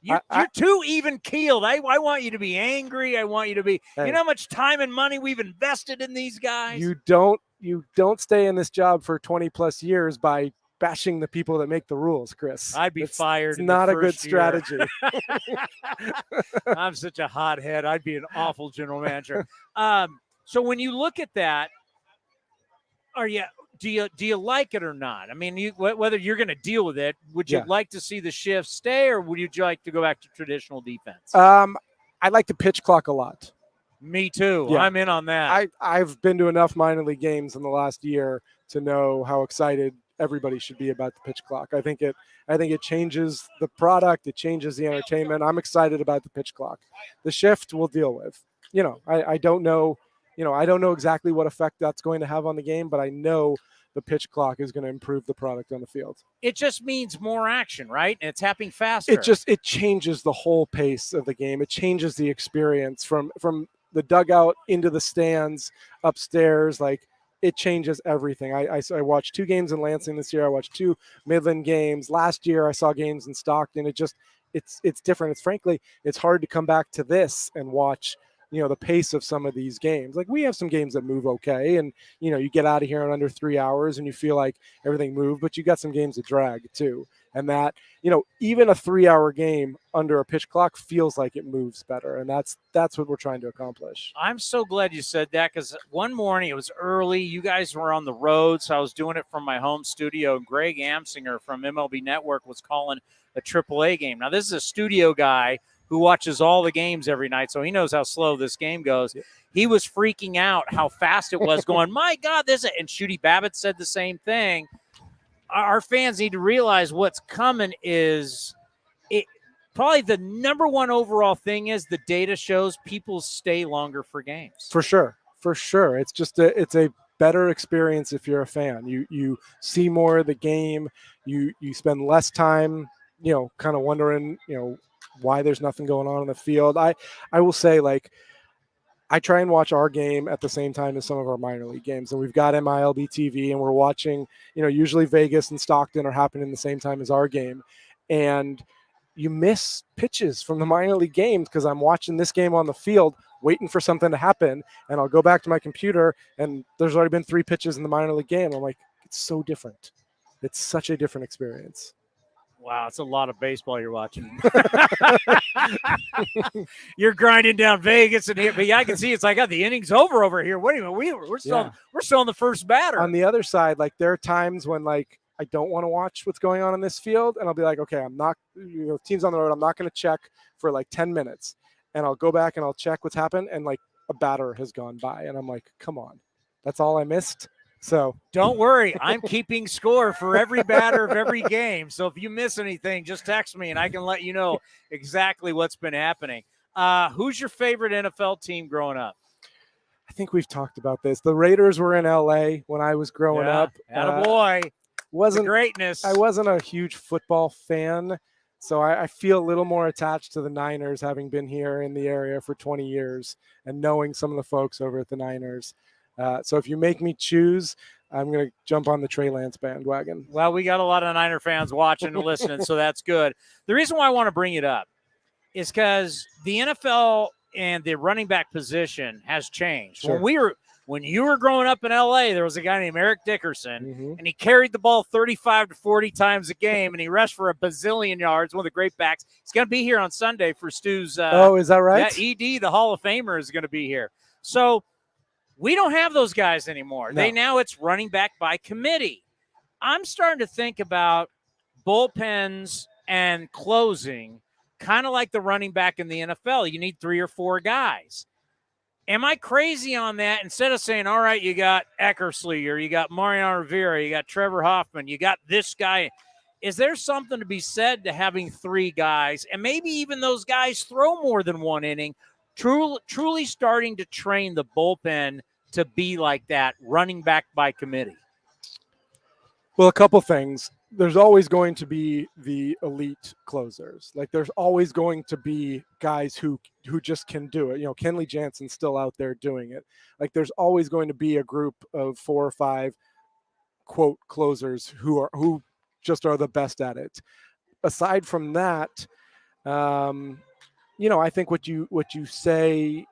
You're too even keeled. I want you to be angry. I want you to be, Hey. you know how much time and money we've invested in these guys? You don't stay in this job for 20 plus years by bashing the people that make the rules, Chris. I'd be fired. It's in the not a good first year. strategy. I'm such a hothead. I'd be an awful general manager. So when you look at that, do you like it or not? I mean, whether you're going to deal with it, would you like to see the shift stay, or would you like to go back to traditional defense? I like the pitch clock a lot. Me too. Yeah. I'm in on that. I've been to enough minor league games in the last year to know how excited everybody should be about the pitch clock. I think it changes the product. It changes the entertainment. I'm excited about the pitch clock. The shift we'll deal with. I don't know. I don't know exactly what effect that's going to have on the game, but I know the pitch clock is going to improve the product on the field. It just means more action, right? And it's happening faster. It changes the whole pace of the game. It changes the experience from the dugout into the stands upstairs. Like, it changes everything. I watched 2 games in Lansing this year. I watched 2 Midland games. Last year I saw games in Stockton. It's different. It's hard to come back to this and watch the pace of some of these games. Like, we have some games that move okay, and you get out of here in under 3 hours and you feel like everything moved, but you got some games that drag too. And that, even a 3-hour game under a pitch clock feels like it moves better. And that's what we're trying to accomplish. I'm so glad you said that, because one morning, it was early. You guys were on the road, so I was doing it from my home studio. Greg Amsinger from MLB Network was calling a AAA game. Now, this is a studio guy who watches all the games every night, so he knows how slow this game goes. Yeah. He was freaking out how fast it was going, my God, and Shooty Babbitt said the same thing. Our fans need to realize what's coming is probably the number one overall thing is the data shows people stay longer for games. For sure. It's just it's a better experience if you're a fan. You see more of the game. You spend less time, kind of wondering, why there's nothing going on in the field. I will say, like, I try and watch our game at the same time as some of our minor league games, and we've got MILB TV, and we're watching, usually Vegas and Stockton are happening the same time as our game, and you miss pitches from the minor league games because I'm watching this game on the field, waiting for something to happen, and I'll go back to my computer, and there's already been 3 pitches in the minor league game. I'm like, it's so different. It's such a different experience. Wow, it's a lot of baseball you're watching. You're grinding down Vegas, but I can see it's like, the inning's over here. What do you mean? We're still on the first batter. On the other side, like, there are times when, like, I don't want to watch what's going on in this field, and I'll be like, okay, I'm not, teams on the road, I'm not going to check for like 10 minutes, and I'll go back and I'll check what's happened, and like a batter has gone by, and I'm like, come on, that's all I missed. So don't worry, I'm keeping score for every batter of every game. So if you miss anything, just text me and I can let you know exactly what's been happening. Who's your favorite NFL team growing up? I think we've talked about this. The Raiders were in LA when I was growing up. Attaboy. Wasn't greatness. I wasn't a huge football fan. So I feel a little more attached to the Niners, having been here in the area for 20 years and knowing some of the folks over at the Niners. So if you make me choose, I'm going to jump on the Trey Lance bandwagon. Well, we got a lot of Niner fans watching and listening, so that's good. The reason why I want to bring it up is because the NFL and the running back position has changed. Sure. When you were growing up in LA, there was a guy named Eric Dickerson, and he carried the ball 35 to 40 times a game, and he rushed for a bazillion yards, one of the great backs. He's going to be here on Sunday for Stu's. Is that right? Yeah, ED, the Hall of Famer, is going to be here. So we don't have those guys anymore. No. It's running back by committee. I'm starting to think about bullpens and closing, kind of like the running back in the NFL. You need 3 or 4 guys. Am I crazy on that? Instead of saying, all right, you got Eckersley, or you got Mariano Rivera, you got Trevor Hoffman, you got this guy. Is there something to be said to having 3 guys, and maybe even those guys throw more than 1 inning, truly starting to train the bullpen to be like that, running back by committee? Well, a couple things. There's always going to be the elite closers. Like, there's always going to be guys who just can do it. Kenley Jansen's still out there doing it. Like, there's always going to be a group of 4 or 5 quote closers who just are the best at it. Aside from that, I think what you say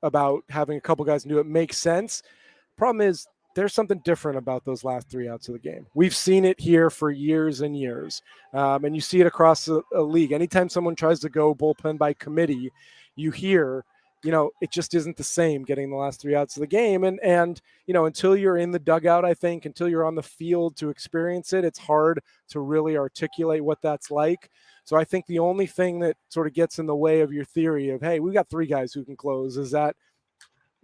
about having a couple guys do it makes sense. Problem is, there's something different about those last 3 outs of the game. We've seen it here for years and years, and you see it across a league. Anytime someone tries to go bullpen by committee, you hear, it just isn't the same getting the last 3 outs of the game. And until you're in the dugout, I think, until you're on the field to experience it, it's hard to really articulate what that's like. So I think the only thing that sort of gets in the way of your theory of, hey, we've got 3 guys who can close, is that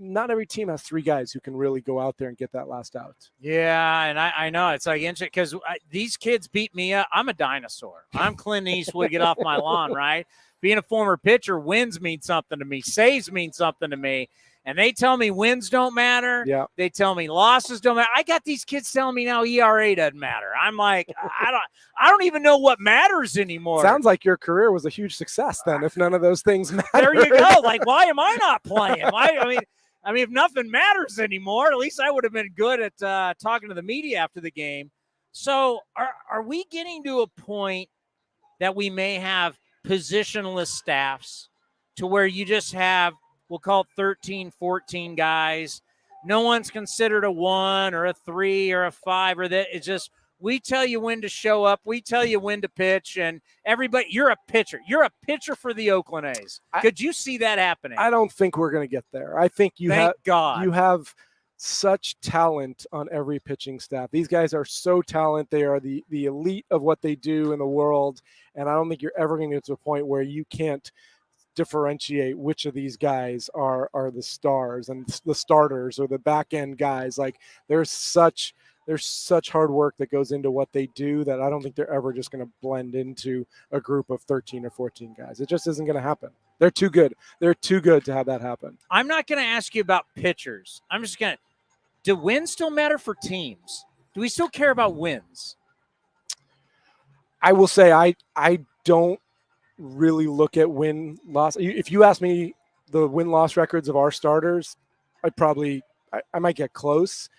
not every team has 3 guys who can really go out there and get that last out. Yeah, and I know it's like interesting because these kids beat me up. I'm a dinosaur. I'm Clint Eastwood. Get off my lawn, right? Being a former pitcher, wins mean something to me. Saves mean something to me. And they tell me wins don't matter. Yeah. They tell me losses don't matter. I got these kids telling me now ERA doesn't matter. I'm like, I don't even know what matters anymore. Sounds like your career was a huge success then, if none of those things matter. There you go. Like, why am I not playing? I mean, if nothing matters anymore, at least I would have been good at talking to the media after the game. So are we getting to a point that we may have positionless staffs to where you just have, we'll call it 13, 14 guys. No one's considered a 1 or a 3 or a 5 or that. It's just, we tell you when to show up. We tell you when to pitch, and everybody, you're a pitcher. You're a pitcher for the Oakland A's. Could you see that happening? I don't think we're going to get there. I think you have such talent on every pitching staff. These guys are so talented. They are the elite of what they do in the world, and I don't think you're ever going to get to a point where you can't differentiate which of these guys are the stars and the starters or the back end guys. Like, there's such hard work that goes into what they do that I don't think they're ever just going to blend into a group of 13 or 14 guys. It just isn't going to happen. They're too good. They're too good to have that happen. I'm not going to ask you about pitchers. I'm just going to, do wins still matter for teams? Do we still care about wins? I will say I don't really look at win-loss. If you ask me the win-loss records of our starters, I might get close.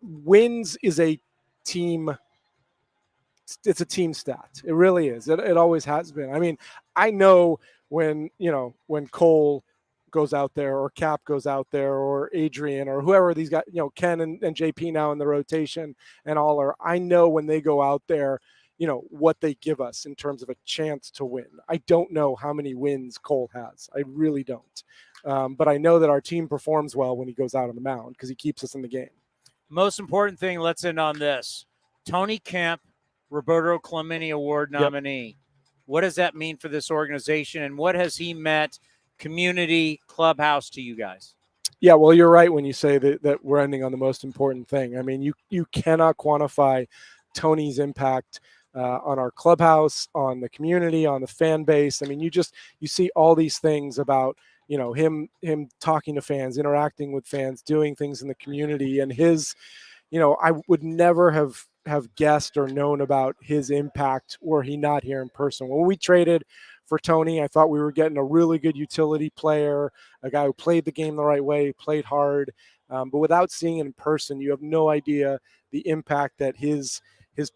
Wins is a team. It's a team stat. It really is. It always has been. I mean, I know when Cole goes out there, or Cap goes out there, or Adrian, or whoever these guys, Ken and JP now in the rotation and all are. I know when they go out there, what they give us in terms of a chance to win. I don't know how many wins Cole has. I really don't. But I know that our team performs well when he goes out on the mound because he keeps us in the game. Most important thing, let's end on this. Tony Kemp, Roberto Clemente Award nominee. Yep. What does that mean for this organization, and what has he meant community, clubhouse to you guys? Yeah, well, you're right when you say that we're ending on the most important thing. I mean, you cannot quantify Tony's impact on our clubhouse, on the community, on the fan base. I mean, you see all these things about, him talking to fans, interacting with fans, doing things in the community, and his, I would never have have guessed or known about his impact were he not here in person. When we traded for Tony, I thought we were getting a really good utility player, a guy who played the game the right way, played hard. But without seeing it in person, you have no idea the impact that his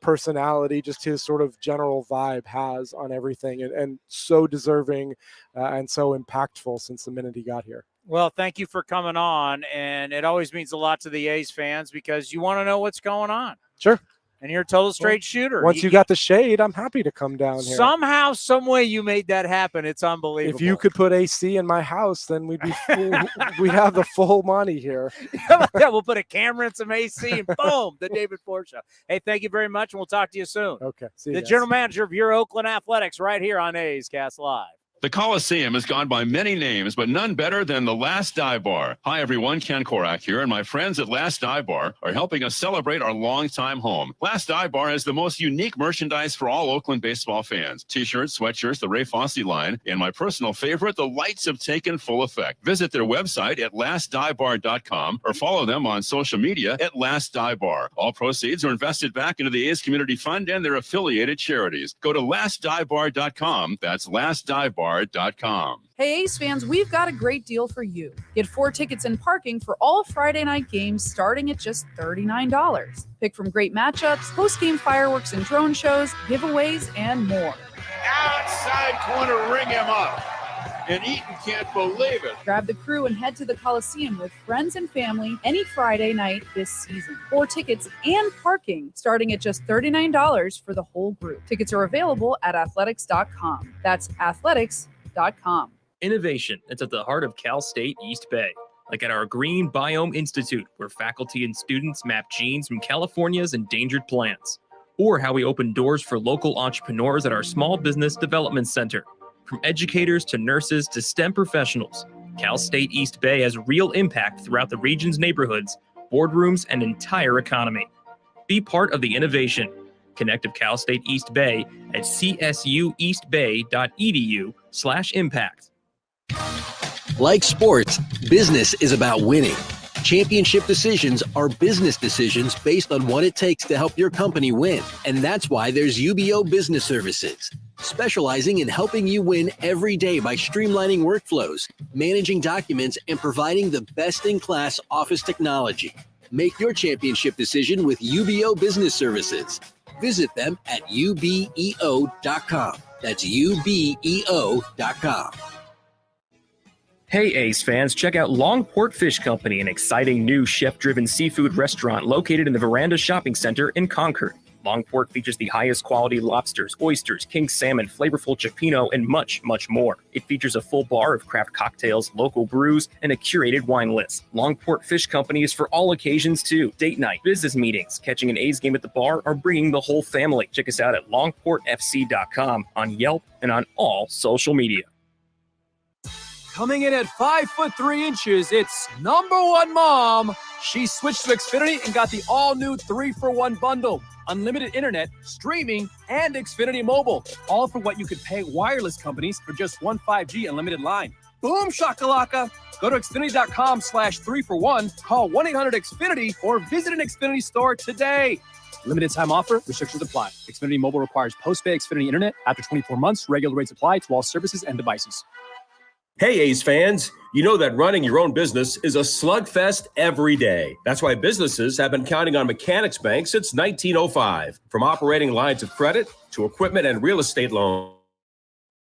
personality, just his sort of general vibe has on everything, and so deserving and so impactful since the minute he got here. Well, thank you for coming on, and it always means a lot to the A's fans because you want to know what's going on. Sure. And you're a total straight shooter. Once you got the shade, I'm happy to come down here. Somehow, some way you made that happen. It's unbelievable. If you could put AC in my house, then we'd have the full money here. Yeah, we'll put a camera and some AC, and boom, the David Forst Show. Hey, thank you very much, and we'll talk to you soon. Okay. See you the guys. general manager of your Oakland Athletics right here on A's Cast Live. The Coliseum has gone by many names, but none better than the Last Dive Bar. Hi, everyone. Ken Korak here, and my friends at Last Dive Bar are helping us celebrate our longtime home. Last Dive Bar has the most unique merchandise for all Oakland baseball fans. T-shirts, sweatshirts, the Ray Fosse line, and my personal favorite, the lights have taken full effect. Visit their website at lastdivebar.com or follow them on social media at Last Dive Bar. All proceeds are invested back into the A's Community Fund and their affiliated charities. Go to lastdivebar.com. That's lastdivebar.com. Hey, A's fans, we've got a great deal for you. Get 4 tickets and parking for all Friday night games starting at just $39. Pick from great matchups, post-game fireworks and drone shows, giveaways, and more. Outside corner, ring him up. And Eaton can't believe it. Grab the crew and head to the Coliseum with friends and family any Friday night this season. 4 tickets and parking starting at just $39 for the whole group. Tickets are available at athletics.com. That's athletics.com. Innovation that's at the heart of Cal State East Bay. Like at our Green Biome Institute, where faculty and students map genes from California's endangered plants. Or how we open doors for local entrepreneurs at our Small Business Development Center. From educators to nurses to STEM professionals, Cal State East Bay has real impact throughout the region's neighborhoods, boardrooms, and entire economy. Be part of the innovation. Connect with Cal State East Bay at csueastbay.edu/impact. Like sports, business is about winning. Championship decisions are business decisions based on what it takes to help your company win. And that's why there's UBO Business Services, specializing in helping you win every day by streamlining workflows, managing documents, and providing the best-in-class office technology. Make your championship decision with UBO Business Services. Visit them at ubeo.com. That's ubeo.com. Hey A's fans, check out Longport Fish Company, an exciting new chef-driven seafood restaurant located in the Veranda Shopping Center in Concord. Longport features the highest quality lobsters, oysters, king salmon, flavorful cioppino, and much, much more. It features a full bar of craft cocktails, local brews, and a curated wine list. Longport Fish Company is for all occasions too. Date night, business meetings, catching an A's game at the bar, or bringing the whole family. Check us out at longportfc.com, on Yelp, and on all social media. Coming in at 5'3", it's number one mom. She switched to Xfinity and got the all-new 3-for-1 bundle. Unlimited internet, streaming, and Xfinity Mobile. All for what you could pay wireless companies for just one 5G unlimited line. Boom shakalaka. Go to Xfinity.com/3-for-1, call 1-800-XFINITY, or visit an Xfinity store today. Limited time offer, restrictions apply. Xfinity Mobile requires post-pay Xfinity internet. After 24 months, regular rates apply to all services and devices. Hey, A's fans, you know that running your own business is a slugfest every day. That's why businesses have been counting on Mechanics Bank since 1905. From operating lines of credit to equipment and real estate loans,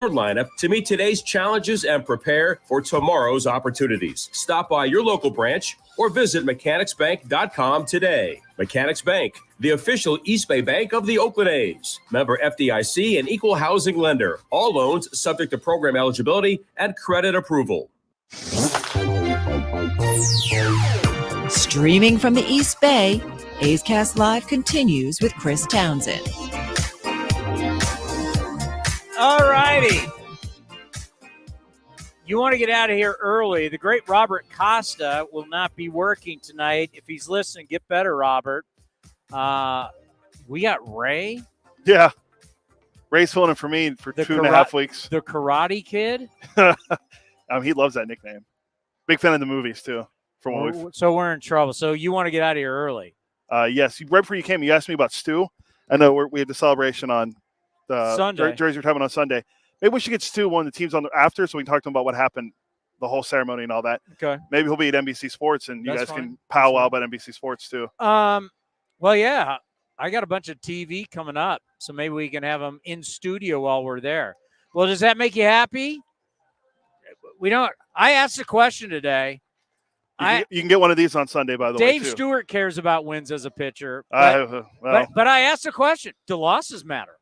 lineup to meet today's challenges and prepare for tomorrow's opportunities. Stop by your local branch or visit mechanicsbank.com today. Mechanics Bank, the official East Bay bank of the Oakland A's. Member FDIC and equal housing lender. All loans subject to program eligibility and credit approval. Streaming from the East Bay, A's Cast Live continues with Chris Townsend. All righty. You want to get out of here early. The great Robert Costa will not be working tonight. If he's listening, get better, Robert. We got Ray. Yeah. Ray's filling in for me for 2.5 weeks. The Karate Kid? He loves that nickname. Big fan of the movies, too. So we're in trouble. So you want to get out of here early. Yes, right before you came, you asked me about Stu. I know we had the celebration on Sunday. Jersey retirement on Sunday. Maybe we should get Stu one of the teams on after, so we can talk to him about what happened, the whole ceremony and all that. Okay. Maybe he'll be at NBC Sports, and you That's guys fine. can powwow about NBC Sports too. Well, yeah, I got a bunch of TV coming up, so maybe we can have them in studio while we're there. Well, does that make you happy? We don't. I asked a question today. You can get one of these on Sunday, by the way. Dave too. Stewart cares about wins as a pitcher, but I asked a question. Do losses matter?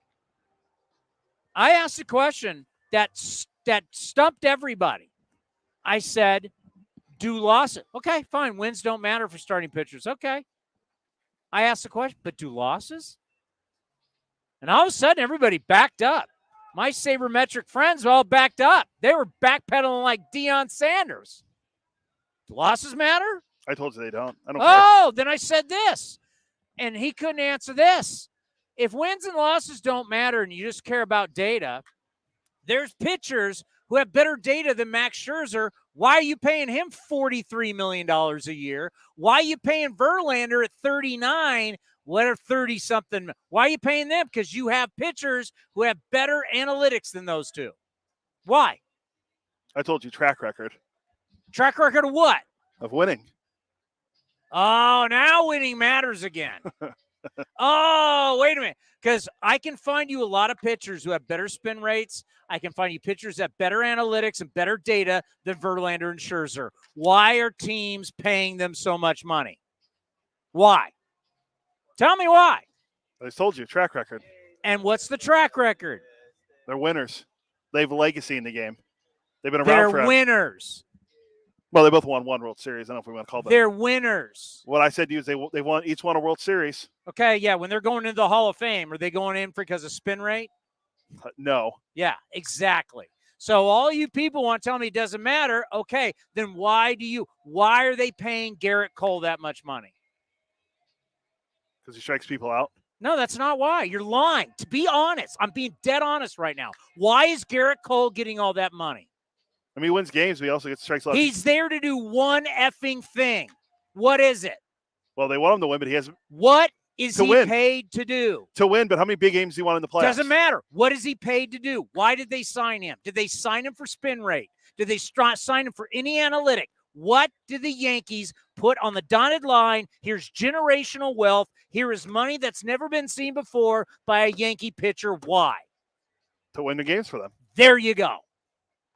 I asked a question that stumped everybody. I said, do losses? Okay, fine. Wins don't matter for starting pitchers. Okay. I asked the question, but do losses? And all of a sudden, everybody backed up. My sabermetric friends all backed up. They were backpedaling like Deion Sanders. Do losses matter? I told you they don't. I don't care. Then I said this, and he couldn't answer this. If wins and losses don't matter and you just care about data, there's pitchers who have better data than Max Scherzer. Why are you paying him $43 million a year? Why are you paying Verlander at 39? What are 30-something? Why are you paying them? Because you have pitchers who have better analytics than those two. Why? I told you track record. Track record of what? Of winning. Oh, now winning matters again. Oh, wait a minute. Because I can find you a lot of pitchers who have better spin rates. I can find you pitchers that have better analytics and better data than Verlander and Scherzer. Why are teams paying them so much money? Why? Tell me why. I told you, track record. And what's the track record? They're winners. They have a legacy in the game. They've been around They're forever. winners. Well, they both won one World Series. I don't know if we want to call that. They're winners. What I said to you is they won each won a World Series. Okay, yeah. When they're going into the Hall of Fame, are they going in because of spin rate? No. Yeah, exactly. So all you people want to tell me it doesn't matter. Okay, then why are they paying Garrett Cole that much money? Because he strikes people out. No, that's not why. You're lying. To be honest, I'm being dead honest right now. Why is Garrett Cole getting all that money? I mean, he wins games, but he also gets strikes out. He's there to do one effing thing. What is it? Well, they want him to win, but he has. What is he paid to do? To win, but how many big games do you want in the playoffs? Doesn't matter. What is he paid to do? Why did they sign him? Did they sign him for spin rate? Did they sign him for any analytic? What did the Yankees put on the dotted line? Here's generational wealth. Here is money that's never been seen before by a Yankee pitcher. Why? To win the games for them. There you go.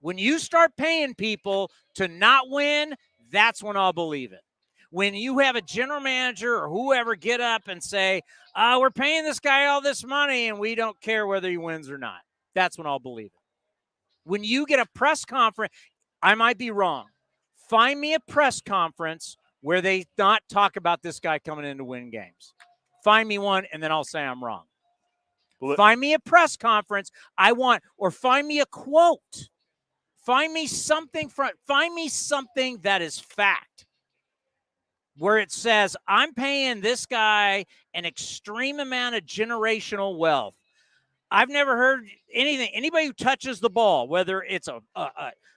When you start paying people to not win, that's when I'll believe it. When you have a general manager or whoever get up and say, we're paying this guy all this money and we don't care whether he wins or not, that's when I'll believe it. When you get a press conference, I might be wrong. Find me a press conference where they not talk about this guy coming in to win games. Find me one, and then I'll say I'm wrong. Find me a press conference or find me a quote. Find me something that is fact. Where it says, I'm paying this guy an extreme amount of generational wealth. I've never heard anything. Anybody who touches the ball, whether it's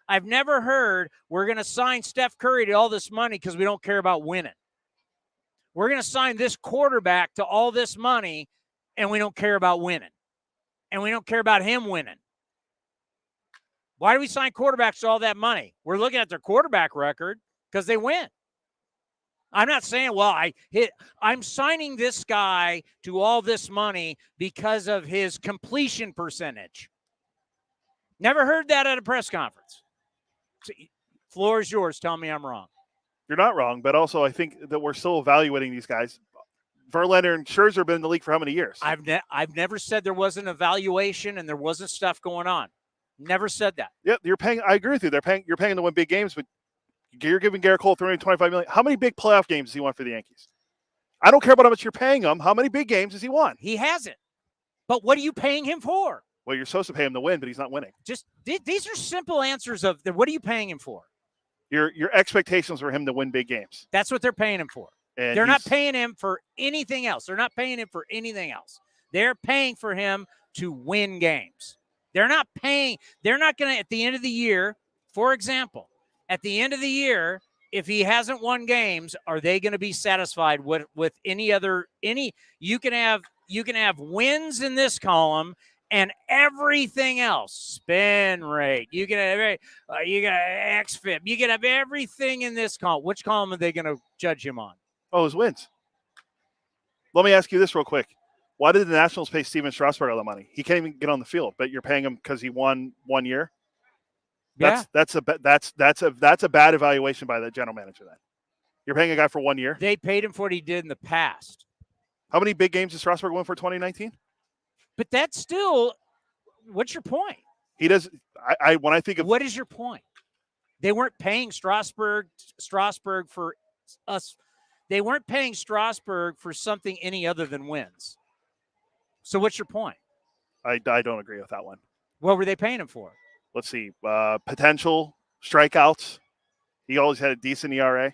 I've never heard we're going to sign Steph Curry to all this money because we don't care about winning. We're going to sign this quarterback to all this money and we don't care about winning. And we don't care about him winning. Why do we sign quarterbacks to all that money? We're looking at their quarterback record because they win. I'm not saying, I'm signing this guy to all this money because of his completion percentage. Never heard that at a press conference. Floor is yours. Tell me I'm wrong. You're not wrong, but also I think that we're still evaluating these guys. Verlander and Scherzer have been in the league for how many years? I've never said there wasn't evaluation and there wasn't stuff going on. Never said that. Yeah, you're paying. I agree with you. You're paying to win big games, but you're giving Garrett Cole $325 million. How many big playoff games does he want for the Yankees? I don't care about how much you're paying him. How many big games has he won? He hasn't. But what are you paying him for? Well, you're supposed to pay him to win, but he's not winning. Just these are simple answers of what are you paying him for? Your expectations for him to win big games. That's what they're paying him for. And they're not paying him for anything else. They're not paying him for anything else. They're paying for him to win games. They're not going to, at the end of the year, for example, at the end of the year, if he hasn't won games, are they going to be satisfied with any other you can have wins in this column and everything else, spin rate. You can have XFIP. You can have everything in this column. Which column are they going to judge him on? Oh, his wins. Let me ask you this real quick. Why did the Nationals pay Steven Strasburg all the money? He can't even get on the field, but you're paying him because he won 1 year. That's a bad evaluation by the general manager. Then you're paying a guy for 1 year. They paid him for what he did in the past. How many big games did Strasburg win for 2019? But that's still. What's your point? He does. When I think of what is your point? They weren't paying Strasburg for us. They weren't paying Strasburg for something any other than wins. So what's your point? I don't agree with that one. What were they paying him for? Let's see. Potential strikeouts. He always had a decent ERA.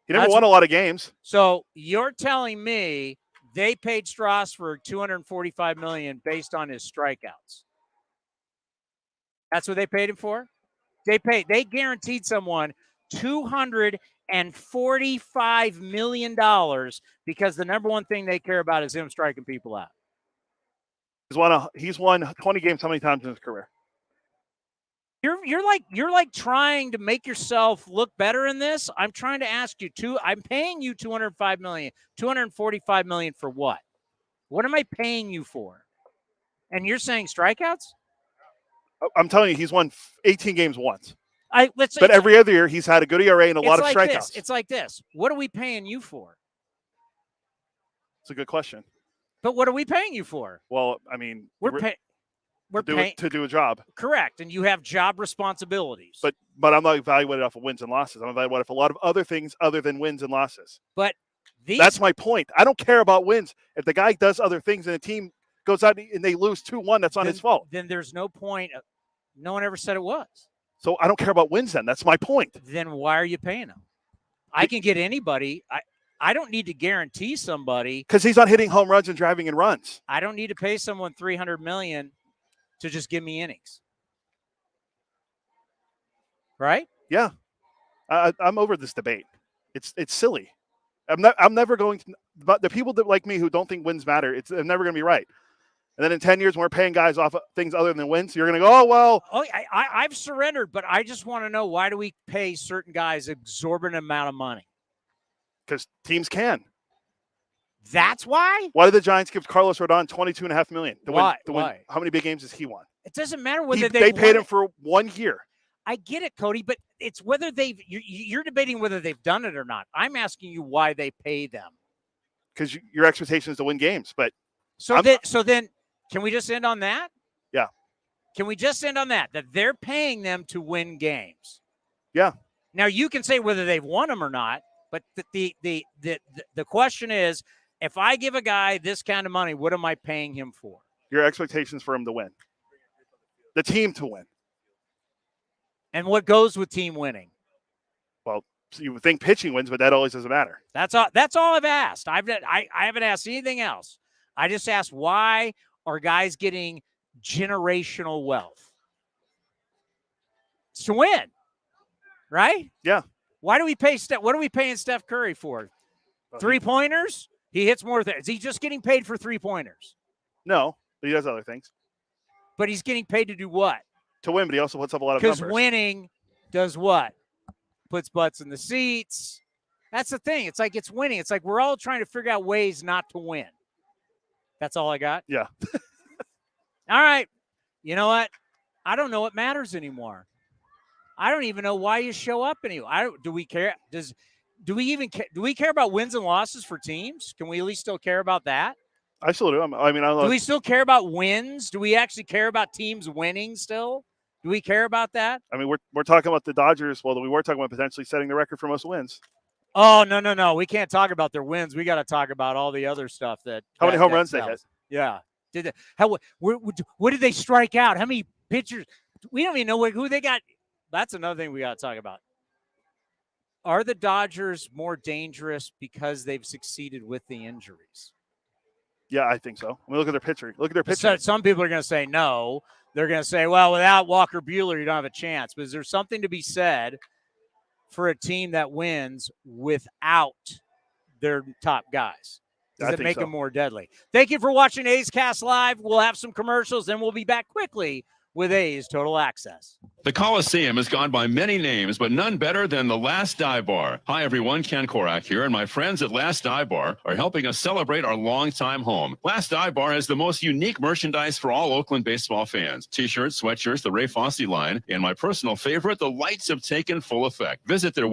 He never won a lot of games. So you're telling me they paid Strasburg $245 million based on his strikeouts? That's what they paid him for? They guaranteed someone $245 million because the number one thing they care about is him striking people out. He's won 20 games how many times in his career? You're like trying to make yourself look better in this. I'm trying to ask you I'm paying you $245 million for what? What am I paying you for? And you're saying strikeouts? I'm telling you, he's won 18 games once. But every other year, he's had a good ERA and a lot of strikeouts. It's like this. What are we paying you for? It's a good question. But what are we paying you for? Well, I mean, we're paying to do a job. Correct, and you have job responsibilities. But I'm not evaluated off of wins and losses. I'm evaluated off a lot of other things other than wins and losses. But that's my point. I don't care about wins. If the guy does other things and the team goes out and they lose 2-1, that's on his fault. Then there's no point. No one ever said it was. So I don't care about wins then. That's my point. Then why are you paying him? I can get anybody. I don't need to guarantee somebody. Because he's not hitting home runs and driving in runs. I don't need to pay someone $300 million to just give me innings. Right? Yeah. I'm over this debate. It's silly. I'm never going to. But the people that like me who don't think wins matter, I'm never going to be right. And then in 10 years, when we're paying guys off of things other than wins, you're going to go, oh, well. Oh, I've surrendered, but I just want to know, why do we pay certain guys exorbitant amount of money? Because teams can. That's why? Why did the Giants give Carlos Rodon $22.5 million to why? win? How many big games has he won? It doesn't matter whether they paid him for 1 year. I get it, Cody, but it's whether you're debating whether they've done it or not. I'm asking you why they pay them. Because your expectation is to win games, but so then can we just end on that? Yeah. Can we just end on that they're paying them to win games? Yeah. Now you can say whether they've won them or not, but the question is, if I give a guy this kind of money, what am I paying him for? Your expectations for him to win. The team to win. And what goes with team winning? Well, so you would think pitching wins, but that always doesn't matter. That's all I've asked. I haven't asked anything else. I just asked, why are guys getting generational wealth? It's to win, right? Yeah. Why do we pay what are we paying Steph Curry for? 3-pointers? He hits more than. Is he just getting paid for 3-pointers? No, but he does other things. But he's getting paid to do what? To win, but he also puts up a lot of numbers. Because winning does what? Puts butts in the seats. That's the thing. It's like it's winning. It's like we're all trying to figure out ways not to win. That's all I got? Yeah. All right. You know what? I don't know what matters anymore. I don't even know why you show up anymore. Do we care? Do we care about wins and losses for teams? Can we at least still care about that? I still do. Do we still care about wins? Do we actually care about teams winning still? Do we care about that? I mean, we're talking about the Dodgers. Well, we were talking about potentially setting the record for most wins. Oh, no. We can't talk about their wins. We got to talk about all the other stuff How many home runs they hit? Yeah. What did they strike out? How many pitchers? We don't even know who they got. That's another thing we got to talk about. Are the Dodgers more dangerous because they've succeeded with the injuries? Yeah, I think so. I mean, look at their pitcher. Look at their pitcher. Some people are going to say no. They're going to say, well, without Walker Buehler, you don't have a chance. But is there something to be said for a team that wins without their top guys? Does it make them more deadly? Thank you for watching A's Cast Live. We'll have some commercials, then we'll be back quickly with A's Total Access. The Coliseum has gone by many names, but none better than the Last Dive Bar. Hi, everyone. Ken Korak here, and my friends at Last Dive Bar are helping us celebrate our longtime home. Last Dive Bar has the most unique merchandise for all Oakland baseball fans. T-shirts, sweatshirts, the Ray Fosse line, and my personal favorite, the lights have taken full effect. Visit their website